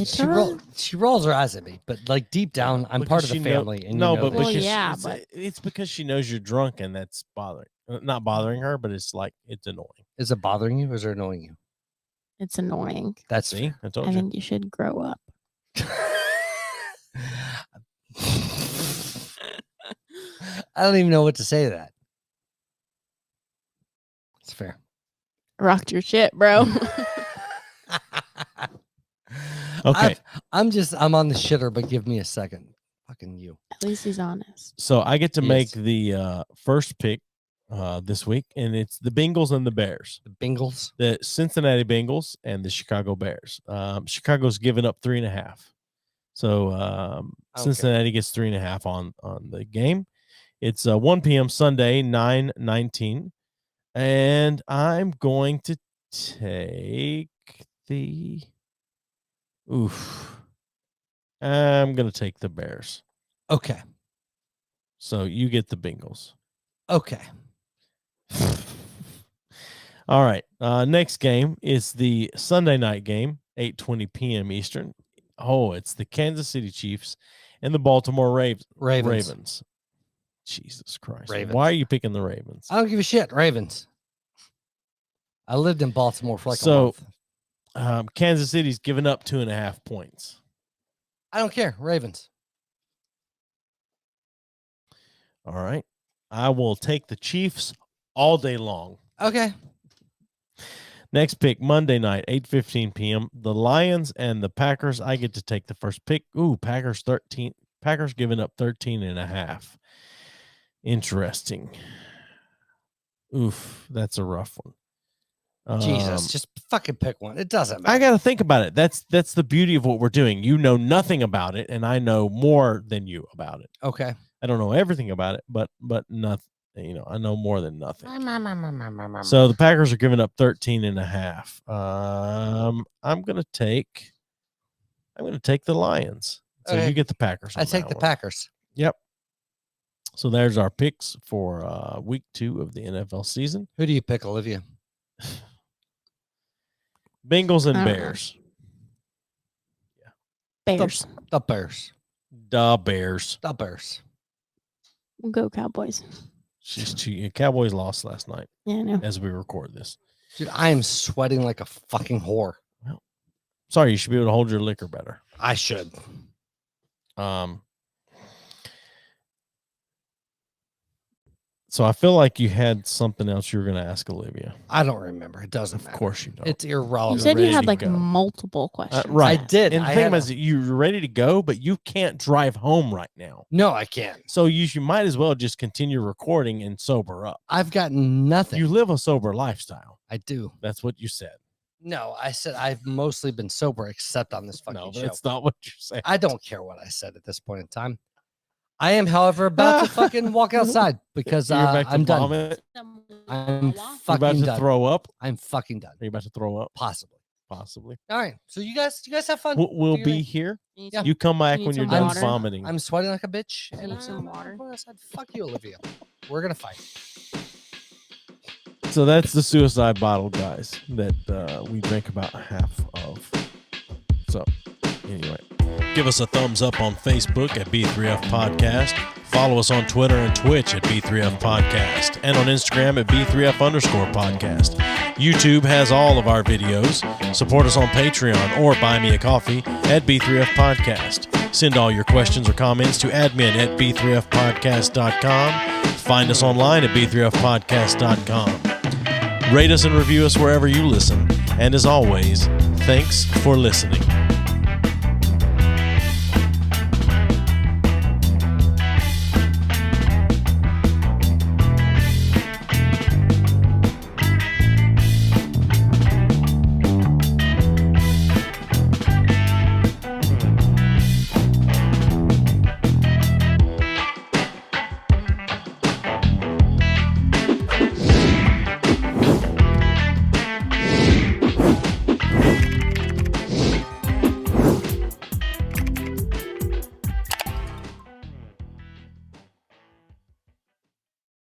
her eyes at me, but like deep down, I'm part of the family. And no, you know but that. it's because she knows you're drunk, and that's not bothering her, but it's like it's annoying. Is it bothering you, or is it annoying you? It's annoying. That's See, I told I you. think you should grow up. I don't even know what to say to that. It's fair. Rocked your shit, bro. Okay. I'm on the shitter, but give me a second. Fucking you. At least he's honest. So I get to make the first pick this week, and it's the Bengals and the Bears. The Bengals? The Cincinnati Bengals and the Chicago Bears. Chicago's given up 3.5. So Cincinnati gets 3.5 on the game. It's 1 p.m. Sunday, 9/19. And I'm going to take the... I'm going to take the Bears. Okay. So you get the Bengals. Okay. All right. Next game is the Sunday night game, 8:20 p.m. Eastern. Oh, it's the Kansas City Chiefs and the Baltimore Ravens. Jesus Christ. Ravens. Why are you picking the Ravens? I don't give a shit. Ravens. I lived in Baltimore for like a month. Kansas City's given up 2.5 points. I don't care. Ravens. All right. I will take the Chiefs all day long. Okay. Next pick, Monday night, 8:15 p.m. The Lions and the Packers. I get to take the first pick. Packers 13. Packers giving up 13.5. Interesting. That's a rough one. Jesus, just fucking pick one. It doesn't matter. I got to think about it. That's the beauty of what we're doing. You know nothing about it, and I know more than you about it. Okay. I don't know everything about it, but nothing. I know more than nothing. So the Packers are giving up 13.5. I'm gonna take the Lions. So you get the Packers. I take the Packers. Yep. So there's our picks for week 2 of the NFL season. Who do you pick, Olivia? Bengals and Bears. Bears. The Bears. The Bears. The Bears. We'll go Cowboys. Cowboys lost last night. Yeah, I know. As we record this. Dude, I am sweating like a fucking whore. Well, sorry, you should be able to hold your liquor better. I should. So I feel like you had something else you were going to ask Olivia. I don't remember. It doesn't matter. Of course you don't. It's irrelevant. You said you had like multiple questions. Right. I did. And the thing is, you're ready to go, but you can't drive home right now. No, I can't. So you might as well just continue recording and sober up. I've got nothing. You live a sober lifestyle. I do. That's what you said. No, I said I've mostly been sober, except on this fucking show. That's not what you're saying. I don't care what I said at this point in time. I am, however, about to fucking walk outside because I'm done. I'm fucking about to throw up. I'm fucking done. Are you about to throw up? Possibly. All right. So you guys have fun. We'll be here. Yeah. You come back when you're done vomiting. I'm sweating like a bitch. And need some water. Fuck you, Olivia. We're gonna fight. So that's the suicide bottle, guys, that we drank about half of. So anyway, give us a thumbs up on Facebook at B3F Podcast. Follow us on Twitter and Twitch at B3F Podcast, and on Instagram at B3F_podcast. YouTube has all of our videos. Support us on Patreon or buy me a coffee at B3F Podcast. Send all your questions or comments to admin at B3Fpodcast.com. Find us online at B3Fpodcast.com. Rate us and review us wherever you listen. And as always, thanks for listening.